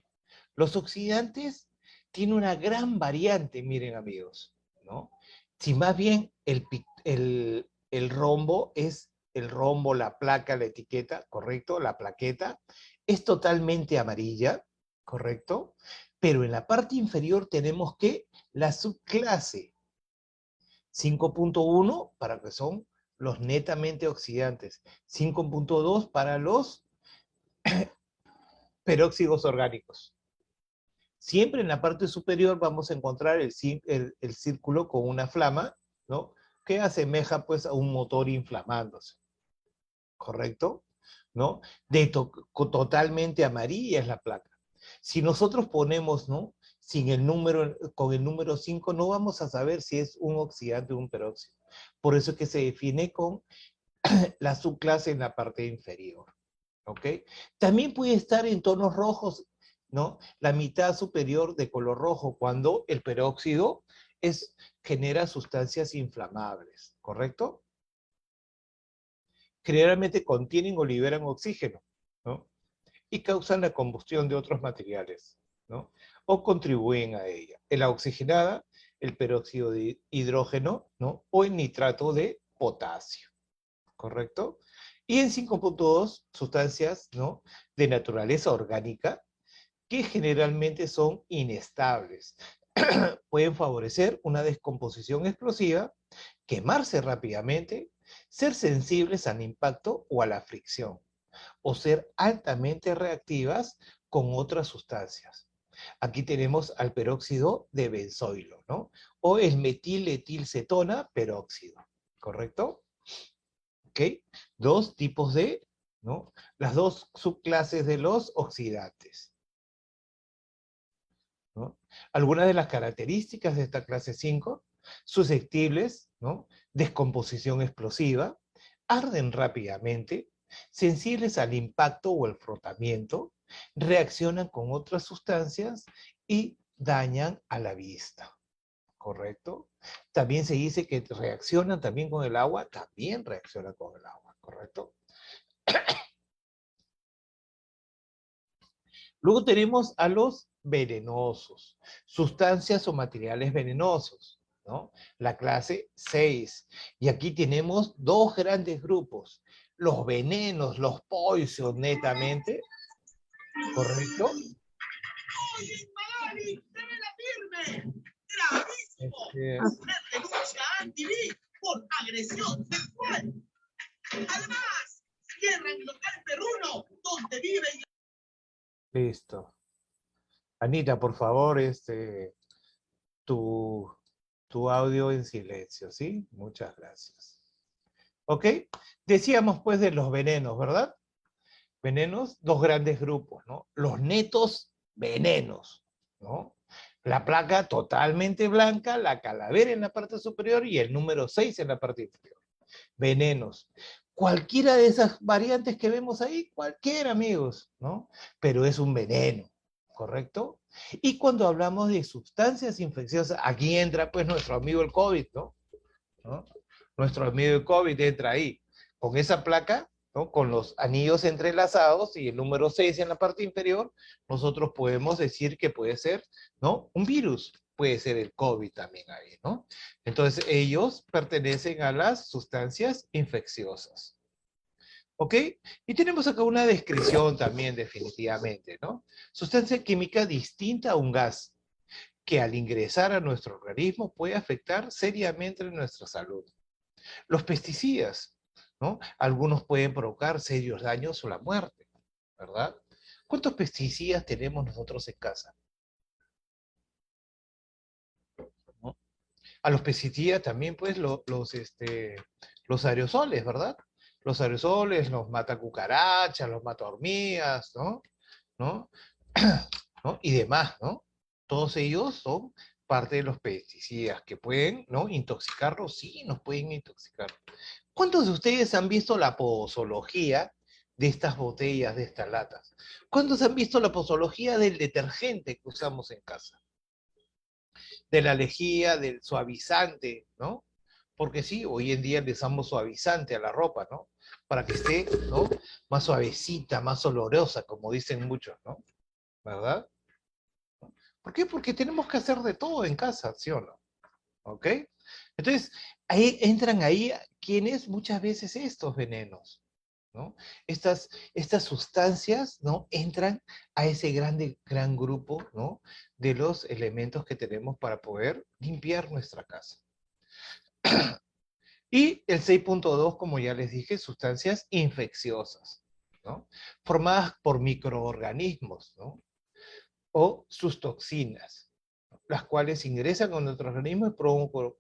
Los oxidantes tienen una gran variante, miren amigos, ¿no? Si más bien el rombo es el rombo, la placa, la etiqueta, ¿correcto? La plaqueta es totalmente amarilla, ¿correcto? Pero en la parte inferior tenemos que la subclase 5.1 para que son los netamente oxidantes, 5.2 para los peróxidos orgánicos. Siempre en la parte superior vamos a encontrar el círculo con una flama, ¿no?, que asemeja pues a un motor inflamándose, ¿correcto? ¿No? Totalmente amarilla es la placa. Si nosotros ponemos, ¿no?, sin el número, con el número 5, no vamos a saber si es un oxidante o un peróxido. Por eso es que se define con la subclase en la parte inferior. ¿ok? También puede estar en tonos rojos, ¿no? La mitad superior de color rojo, cuando el peróxido genera sustancias inflamables, ¿correcto? Generalmente contienen o liberan oxígeno, ¿no? Y causan la combustión de otros materiales, ¿no? O contribuyen a ella. En la oxigenada, el peróxido de hidrógeno, ¿no? O el nitrato de potasio, ¿correcto? Y en 5.2, sustancias, ¿no? De naturaleza orgánica, que generalmente son inestables. Pueden favorecer una descomposición explosiva, quemarse rápidamente, ser sensibles al impacto o a la fricción, o ser altamente reactivas con otras sustancias. Aquí tenemos al peróxido de benzoilo, ¿no? O el metiletilcetona peróxido, ¿correcto? ¿Ok? Dos tipos de, ¿no? Las dos subclases de los oxidantes, ¿no? Algunas de las características de esta clase 5, susceptibles, ¿no? Descomposición explosiva, arden rápidamente, sensibles al impacto o el frotamiento, reaccionan con otras sustancias y dañan a la vista, ¿correcto? También se dice que reaccionan también con el agua, también reaccionan con el agua, ¿correcto? Luego tenemos a los venenosos, sustancias o materiales venenosos, ¿no? La clase 6. Y aquí tenemos dos grandes grupos, los venenos, los poison netamente, ¿correcto? Este, Denuncia anti-B por agresión sexual. Además, cierran el local perruno donde viven. listo. Anita, por favor, tu, tu audio en silencio, ¿sí? Muchas gracias. ¿Ok? Decíamos pues de los venenos, ¿verdad? Venenos, dos grandes grupos, ¿no? Los netos venenos, ¿no? La placa totalmente blanca, la calavera en la parte superior y el número 6 en la parte inferior. Venenos. Cualquiera de esas variantes que vemos ahí, cualquiera, amigos, ¿no? Pero es un veneno, ¿correcto? Y cuando hablamos de sustancias infecciosas, aquí entra pues nuestro amigo el COVID, ¿no? ¿No? Nuestro amigo el COVID entra ahí, con esa placa, ¿no? Con los anillos entrelazados y el número 6 en la parte inferior, nosotros podemos decir que puede ser, ¿no? Un virus, puede ser el COVID también ahí, ¿no? Entonces ellos pertenecen a las sustancias infecciosas. ¿Ok? Y tenemos acá una descripción también definitivamente, ¿no? Sustancia química distinta a un gas que al ingresar a nuestro organismo puede afectar seriamente nuestra salud. Los pesticidas, ¿no? Algunos pueden provocar serios daños o la muerte, ¿verdad? ¿Cuántos pesticidas tenemos nosotros en casa? ¿No? A los pesticidas también, pues, los aerosoles, ¿verdad? Los aerosoles, los mata cucarachas, los mata hormigas, ¿no? ¿No? ¿No? Y demás, ¿no? Todos ellos son parte de los pesticidas que pueden, ¿no? Intoxicarlos, sí, nos pueden intoxicar. ¿Cuántos de ustedes han visto la posología de estas botellas, de estas latas? ¿Cuántos han visto la posología del detergente que usamos en casa? De la lejía, del suavizante, ¿no? Porque sí, hoy en día le usamos suavizante a la ropa, ¿no? Para que esté, ¿no? Más suavecita, más olorosa, como dicen muchos, ¿no? ¿Verdad? ¿Por qué? Porque tenemos que hacer de todo en casa, ¿sí o no? ¿Ok? Entonces, ahí entran ahí quienes muchas veces estos venenos, ¿no? Estas sustancias, ¿no? Entran a ese gran grupo, ¿no? De los elementos que tenemos para poder limpiar nuestra casa. Y el 6.2, como ya les dije, sustancias infecciosas, ¿no? Formadas por microorganismos, ¿no? O sus toxinas, las cuales ingresan a nuestro organismo y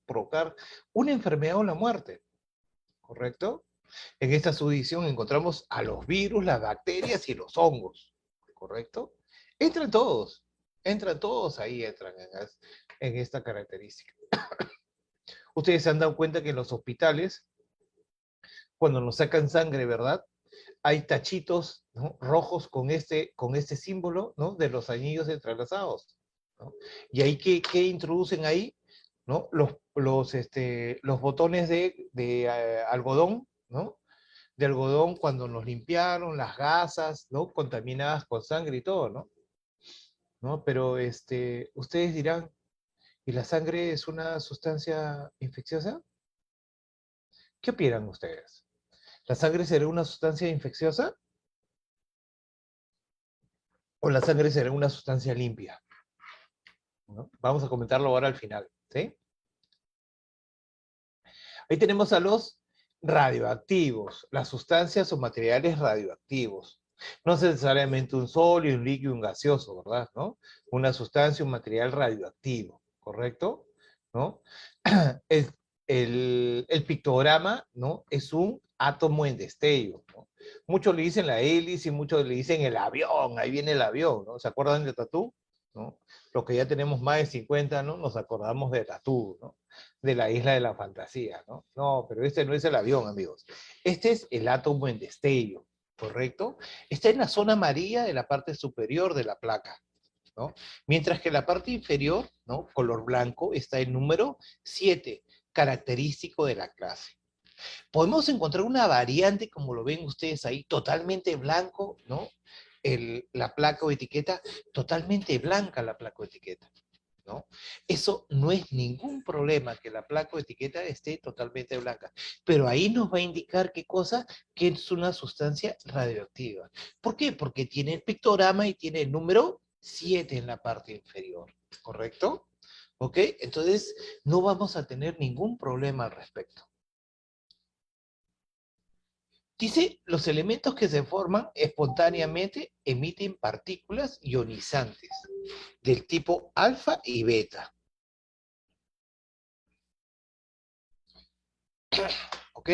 provocar una enfermedad o la muerte, ¿correcto? En esta subdivisión encontramos a los virus, las bacterias y los hongos, ¿correcto? Entran todos, entran todos ahí, en esta característica. Ustedes se han dado cuenta que en los hospitales, cuando nos sacan sangre, ¿verdad? hay tachitos, ¿no?, rojos con este símbolo, ¿no?, de los anillos entrelazados, ¿no? Y ahí, ¿qué introducen ahí? ¿No? Los botones de algodón, ¿no? De algodón cuando nos limpiaron, las gasas, ¿no?, contaminadas con sangre y todo, ¿no? ¿No? Pero ustedes dirán, ¿y la sangre es una sustancia infecciosa? ¿Qué opinan ustedes? ¿La sangre será una sustancia infecciosa o la sangre será una sustancia limpia? ¿No? Vamos a comentarlo ahora al final, ¿sí? Ahí tenemos a los radioactivos, las sustancias o materiales radioactivos. No necesariamente un sólido, un líquido, un gaseoso, ¿verdad? ¿No? Una sustancia, un material radioactivo, ¿correcto? ¿No? El, el pictograma, ¿no?, es un átomo en destello, ¿no? Muchos le dicen la hélice y muchos le dicen el avión, ahí viene el avión, ¿no? ¿Se acuerdan de Tatú? ¿No? Los que ya tenemos más de 50, ¿no?, nos acordamos de Tatú, ¿no?, de la isla de la fantasía, ¿no? No, pero este no es el avión, amigos. Este es el átomo en destello, ¿correcto? Está en la zona amarilla de la parte superior de la placa, ¿no? Mientras que la parte inferior, ¿no?, color blanco, está el número 7, característico de la clase. Podemos encontrar una variante, como lo ven ustedes ahí, totalmente blanco, ¿no? La placa o etiqueta, totalmente blanca la placa o etiqueta, ¿no? Eso no es ningún problema, que la placa o etiqueta esté totalmente blanca, pero ahí nos va a indicar qué cosa, que es una sustancia radioactiva. ¿Por qué? Porque tiene el pictograma y tiene el número 7 en la parte inferior, ¿correcto? ¿Ok? Entonces, no vamos a tener ningún problema al respecto. Dice, los elementos que se forman espontáneamente emiten partículas ionizantes del tipo alfa y beta. ¿Ok?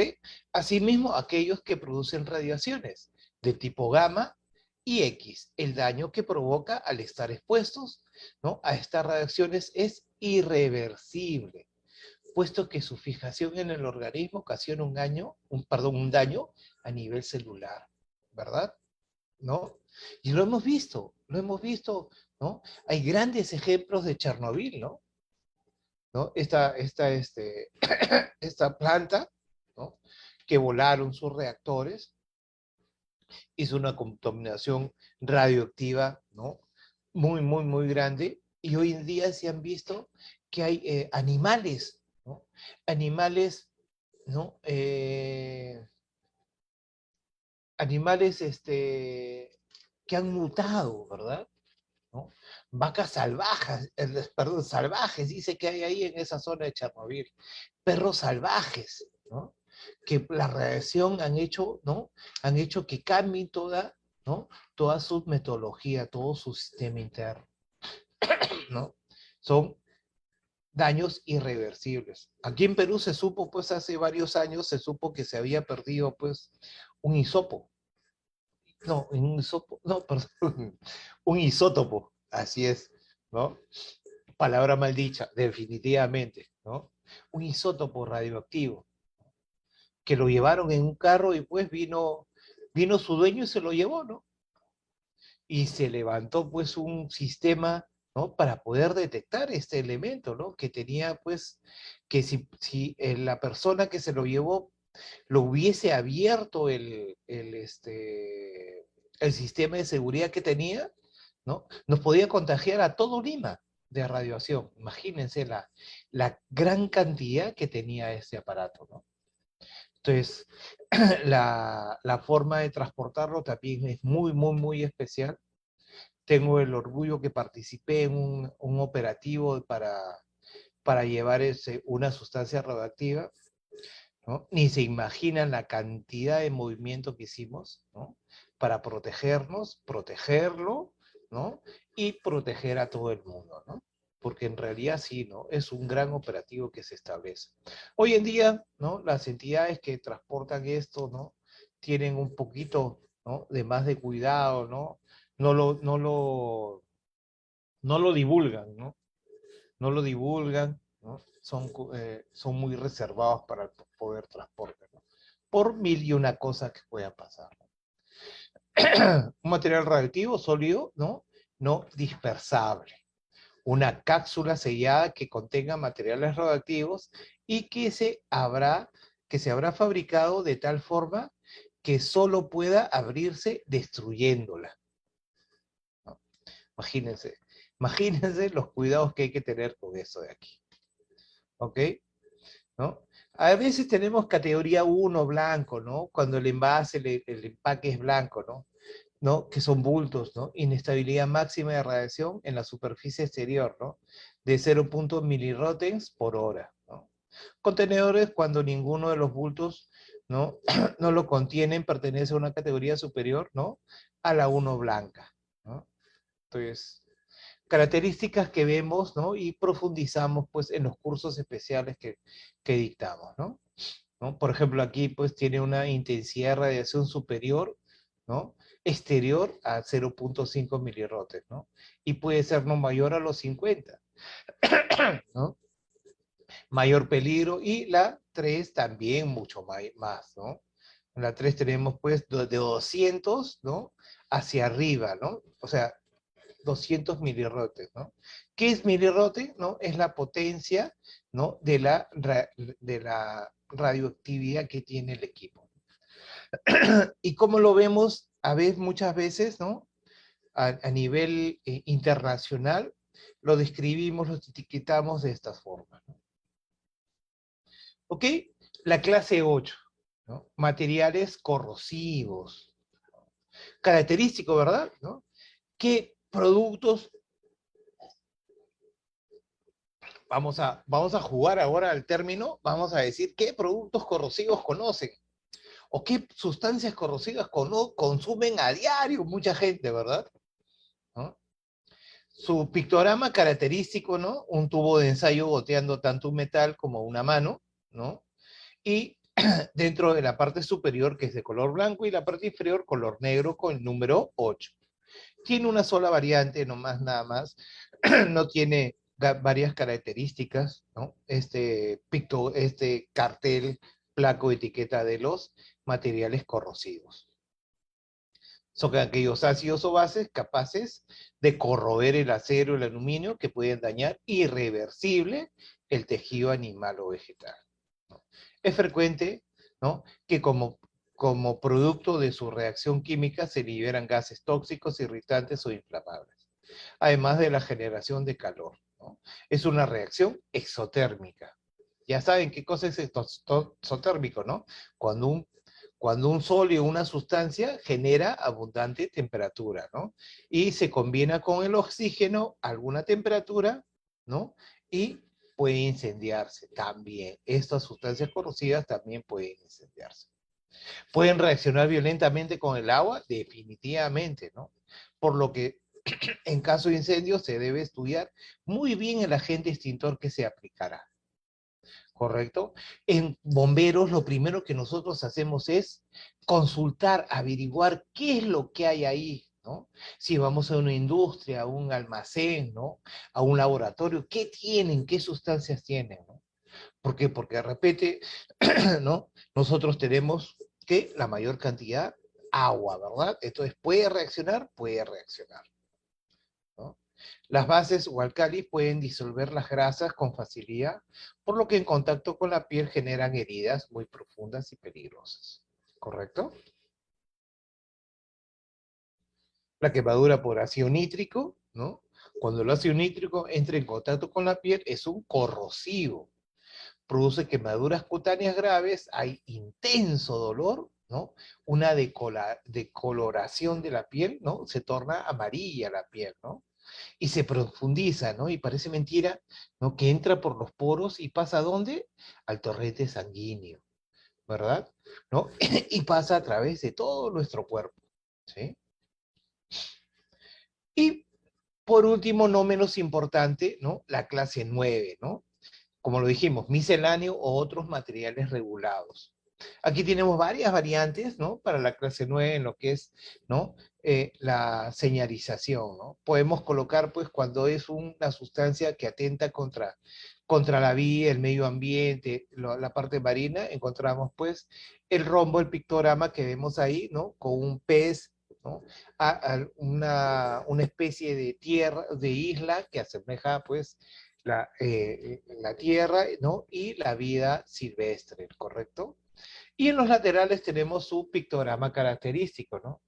Asimismo, aquellos que producen radiaciones de tipo gamma y X. El daño que provoca al estar expuestos, ¿no?, a estas radiaciones es irreversible, puesto que su fijación en el organismo ocasiona un daño a nivel celular, ¿verdad? ¿No? Y lo hemos visto, ¿no? Hay grandes ejemplos de Chernobyl, ¿no? ¿No? Esta planta, ¿no?, que volaron sus reactores, hizo una contaminación radioactiva, ¿no?, muy, muy, muy grande, y hoy en día se han visto que hay animales, ¿no? Animales, ¿no? Animales que han mutado, ¿verdad? ¿No? Vacas salvajes, perdón, salvajes, dice que hay ahí en esa zona de Chernobyl. Perros salvajes, ¿no? Que la radiación han hecho, ¿no? Han hecho que cambie toda, ¿no?, toda su metodología, todo su sistema interno, ¿no? Son daños irreversibles. Aquí en Perú se supo, pues hace varios años, se supo que se había perdido, pues, un hisopo. No, un hisopo, no, perdón, un isótopo, así es, ¿no? Palabra mal dicha, definitivamente, ¿no? Un isótopo radioactivo, que lo llevaron en un carro y pues vino su dueño y se lo llevó, ¿no? Y se levantó pues un sistema, ¿no?, para poder detectar este elemento, ¿no? Que tenía pues, que si la persona que se lo llevó lo hubiese abierto el sistema de seguridad que tenía, ¿no?, nos podía contagiar a todo Lima de radiación. Imagínense la gran cantidad que tenía ese aparato, ¿no? Entonces, la forma de transportarlo también es muy, muy, muy especial. Tengo el orgullo que participé en un operativo para llevar una sustancia radioactiva, ¿no? Ni se imaginan la cantidad de movimiento que hicimos, ¿no?, para protegernos, protegerlo, ¿no?, y proteger a todo el mundo, ¿no? Porque en realidad sí, ¿no?, es un gran operativo que se establece. Hoy en día, ¿no?, las entidades que transportan esto, ¿no?, tienen un poquito, ¿no?, de más de cuidado, ¿no? No lo divulgan, ¿no? No lo divulgan, ¿no? Son muy reservados para el poder transporte, ¿no? Por mil y una cosas que puedan pasar, ¿no? Un material radioactivo sólido, ¿no? No dispersable. Una cápsula sellada que contenga materiales radioactivos y que se habrá fabricado de tal forma que solo pueda abrirse destruyéndola, ¿no? Imagínense, imagínense los cuidados que hay que tener con eso de aquí, ¿ok? ¿No? A veces tenemos categoría 1 blanco, ¿no? Cuando el envase, el empaque es blanco, ¿no? ¿No? Que son bultos, ¿no? Inestabilidad máxima de radiación en la superficie exterior, ¿no? De 0,0 milirrotens por hora, ¿no? Contenedores cuando ninguno de los bultos, ¿no? No lo contienen, pertenece a una categoría superior, ¿no? A la 1 blanca, ¿no? Entonces, características que vemos, ¿no? Y profundizamos, pues, en los cursos especiales que dictamos, ¿no? ¿No? Por ejemplo, aquí, pues, tiene una intensidad de radiación superior, ¿no? Exterior a 0,5 milirrotes, ¿no? Y puede ser no mayor a los 50, ¿no? Mayor peligro, y la 3 también mucho más, ¿no? En la 3 tenemos, pues, de 200, ¿no? Hacia arriba, ¿no? O sea, 200 milirrotes, ¿no? ¿Qué es milirrote? ¿No? Es la potencia, ¿no? De la radioactividad que tiene el equipo. Y como lo vemos muchas veces, ¿no? A nivel internacional, lo describimos, lo etiquetamos de esta forma, ¿no? ¿Ok? La clase 8, ¿no? Materiales corrosivos. Característico, ¿verdad? ¿No? ¿Qué productos vamos a jugar ahora al término? Vamos a decir qué productos corrosivos conocen o qué sustancias corrosivas consumen a diario mucha gente, ¿verdad? ¿No? Su pictograma característico, ¿no? Un tubo de ensayo goteando tanto un metal como una mano, ¿no? Y dentro de la parte superior, que es de color blanco, y la parte inferior color negro con el número 8. Tiene una sola variante, no más, nada más. No tiene varias características, ¿no? Este cartel, placo, etiqueta de los materiales corrosivos. Son aquellos ácidos o bases capaces de corroer el acero, el aluminio, que pueden dañar irreversible el tejido animal o vegetal, ¿no? Es frecuente, ¿no? Que como producto de su reacción química se liberan gases tóxicos, irritantes o inflamables, además de la generación de calor, ¿no? Es una reacción exotérmica. Ya saben qué cosa es exotérmico, ¿no? Cuando un sólido, una sustancia, genera abundante temperatura, ¿no? Y se combina con el oxígeno a alguna temperatura, ¿no? Y puede incendiarse también. Estas sustancias corrosivas también pueden incendiarse. ¿Pueden reaccionar violentamente con el agua? Definitivamente, ¿no? Por lo que en caso de incendio se debe estudiar muy bien el agente extintor que se aplicará. ¿Correcto? En bomberos lo primero que nosotros hacemos es consultar, averiguar qué es lo que hay ahí, ¿no? Si vamos a una industria, a un almacén, ¿no? A un laboratorio, ¿qué tienen? ¿Qué sustancias tienen? ¿No? ¿Por qué? Porque de repente, ¿no? Nosotros tenemos que la mayor cantidad, agua, ¿verdad? Entonces, ¿puede reaccionar? Puede reaccionar, ¿no? Las bases o alcalis pueden disolver las grasas con facilidad, por lo que en contacto con la piel generan heridas muy profundas y peligrosas. ¿Correcto? La quemadura por ácido nítrico, ¿no? Cuando el ácido nítrico entra en contacto con la piel, es un corrosivo. Produce quemaduras cutáneas graves, hay intenso dolor, ¿no? Una decoloración de la piel, ¿no? Se torna amarilla la piel, ¿no? Y se profundiza, ¿no? Y parece mentira, ¿no? Que entra por los poros y pasa ¿a dónde? Al torrente sanguíneo, ¿verdad? ¿No? Y pasa a través de todo nuestro cuerpo, ¿sí? Y por último, no menos importante, ¿no? La clase 9, ¿no? Como lo dijimos, misceláneo o otros materiales regulados. Aquí tenemos varias variantes, ¿no? Para la clase 9 en lo que es, ¿no? La señalización, ¿no? Podemos colocar, pues, cuando es una sustancia que atenta contra la vida, el medio ambiente, la parte marina, encontramos, pues, el rombo, el pictograma que vemos ahí, ¿no? Con un pez ¿no? Una especie de tierra, de isla que asemeja pues la tierra, ¿no? Y la vida silvestre, ¿correcto? Y en los laterales tenemos su pictograma característico, ¿no?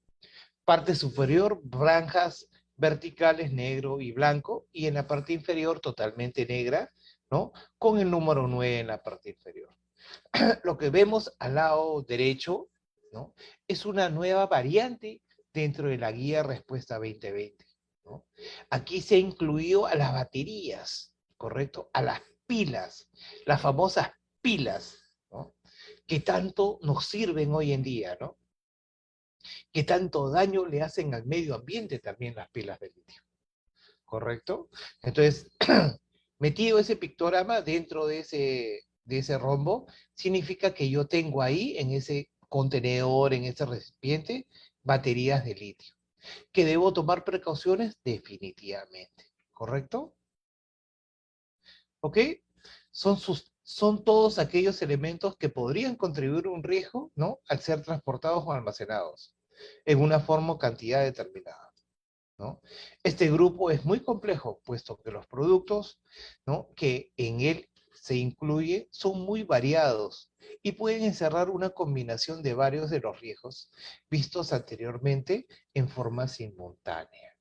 Parte superior, franjas verticales negro y blanco, y en la parte inferior totalmente negra, ¿no? Con el número 9 en la parte inferior. Lo que vemos al lado derecho, ¿no? Es una nueva variante dentro de la guía Respuesta 2020, ¿no? Aquí se ha incluido a las baterías, ¿correcto? A las pilas, las famosas pilas, ¿no? Que tanto nos sirven hoy en día, ¿no? Que tanto daño le hacen al medio ambiente también las pilas de litio, ¿correcto? Entonces, metido ese pictograma dentro de ese rombo, significa que yo tengo ahí, en ese contenedor, en ese recipiente, baterías de litio. ¿Que debo tomar precauciones? Definitivamente, ¿correcto? ¿Ok? Son todos aquellos elementos que podrían contribuir a un riesgo, ¿no? Al ser transportados o almacenados en una forma o cantidad determinada, ¿no? Este grupo es muy complejo, puesto que los productos, ¿no? que en él se incluye son muy variados y pueden encerrar una combinación de varios de los riesgos vistos anteriormente en forma simultánea.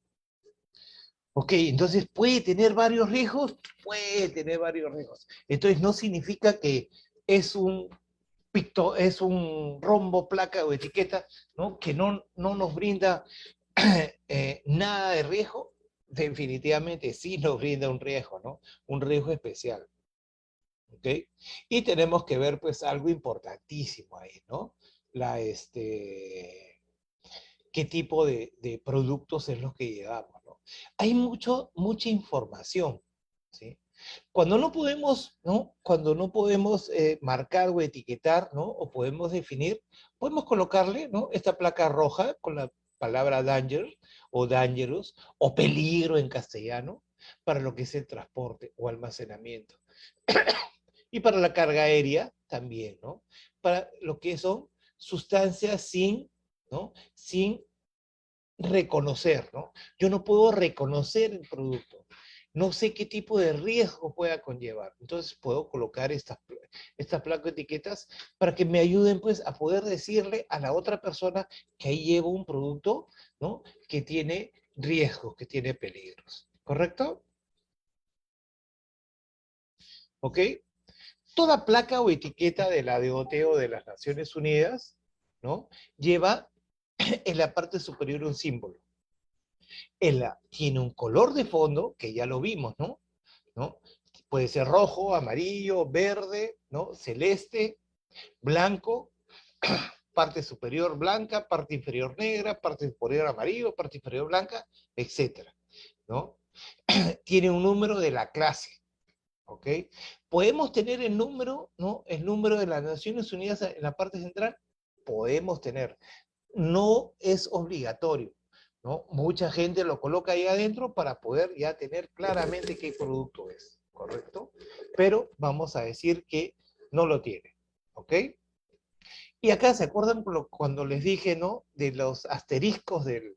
Ok, entonces puede tener varios riesgos, puede tener varios riesgos. Entonces no significa que es un es un rombo, placa o etiqueta, ¿no? Que no nos brinda nada de riesgo. Definitivamente sí nos brinda un riesgo, ¿no? Un riesgo especial. ¿Ok? Y tenemos que ver pues algo importantísimo ahí, ¿no? La, qué tipo de productos es los que llevamos, ¿no? Hay mucha información, ¿sí? Cuando no podemos, ¿no? Cuando no podemos marcar o etiquetar, ¿no? O podemos definir, podemos colocarle, ¿no? Esta placa roja con la palabra danger o dangerous o peligro en castellano para lo que es el transporte o almacenamiento. Y para la carga aérea también, ¿no? Para lo que son sustancias sin, ¿no? Sin reconocer, ¿no? Yo no puedo reconocer el producto. No sé qué tipo de riesgo pueda conllevar. Entonces puedo colocar estas placas etiquetas para que me ayuden pues a poder decirle a la otra persona que ahí llevo un producto, ¿no? Que tiene riesgos, que tiene peligros. ¿Correcto? ¿Ok? Toda placa o etiqueta de la DOT o de las Naciones Unidas, ¿no? Lleva en la parte superior un símbolo. Tiene un color de fondo, que ya lo vimos, ¿no? ¿No? Puede ser rojo, amarillo, verde, ¿no? Celeste, blanco, parte superior blanca, parte inferior negra, parte superior amarillo, parte inferior blanca, etcétera, ¿no? Tiene un número de la clase, ¿ok? Podemos tener el número, ¿no? El número de las Naciones Unidas en la parte central, podemos tener. No es obligatorio, ¿no? Mucha gente lo coloca ahí adentro para poder ya tener claramente qué producto es, ¿correcto? Pero vamos a decir que no lo tiene, ¿ok? Y acá, ¿se acuerdan cuando les dije, ¿no? De los asteriscos de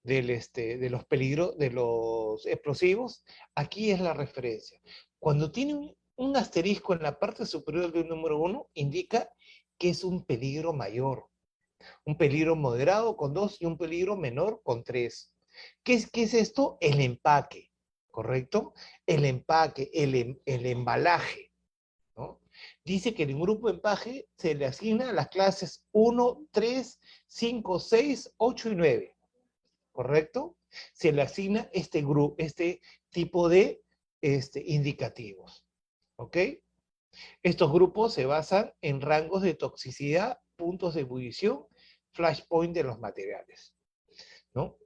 los peligros, de los explosivos? Aquí es la referencia. Cuando tiene un asterisco en la parte superior del número 1, indica que es un peligro mayor, un peligro moderado con 2 y un peligro menor con 3. ¿Qué es esto? El empaque, ¿correcto? El empaque, el embalaje, ¿no? Dice que en un grupo de empaque se le asigna a las clases 1, 3, 5, 6, 8 y 9, ¿correcto? Se le asigna este tipo de indicativos, ¿ok? Estos grupos se basan en rangos de toxicidad, puntos de ebullición, flashpoint de los materiales, ¿no?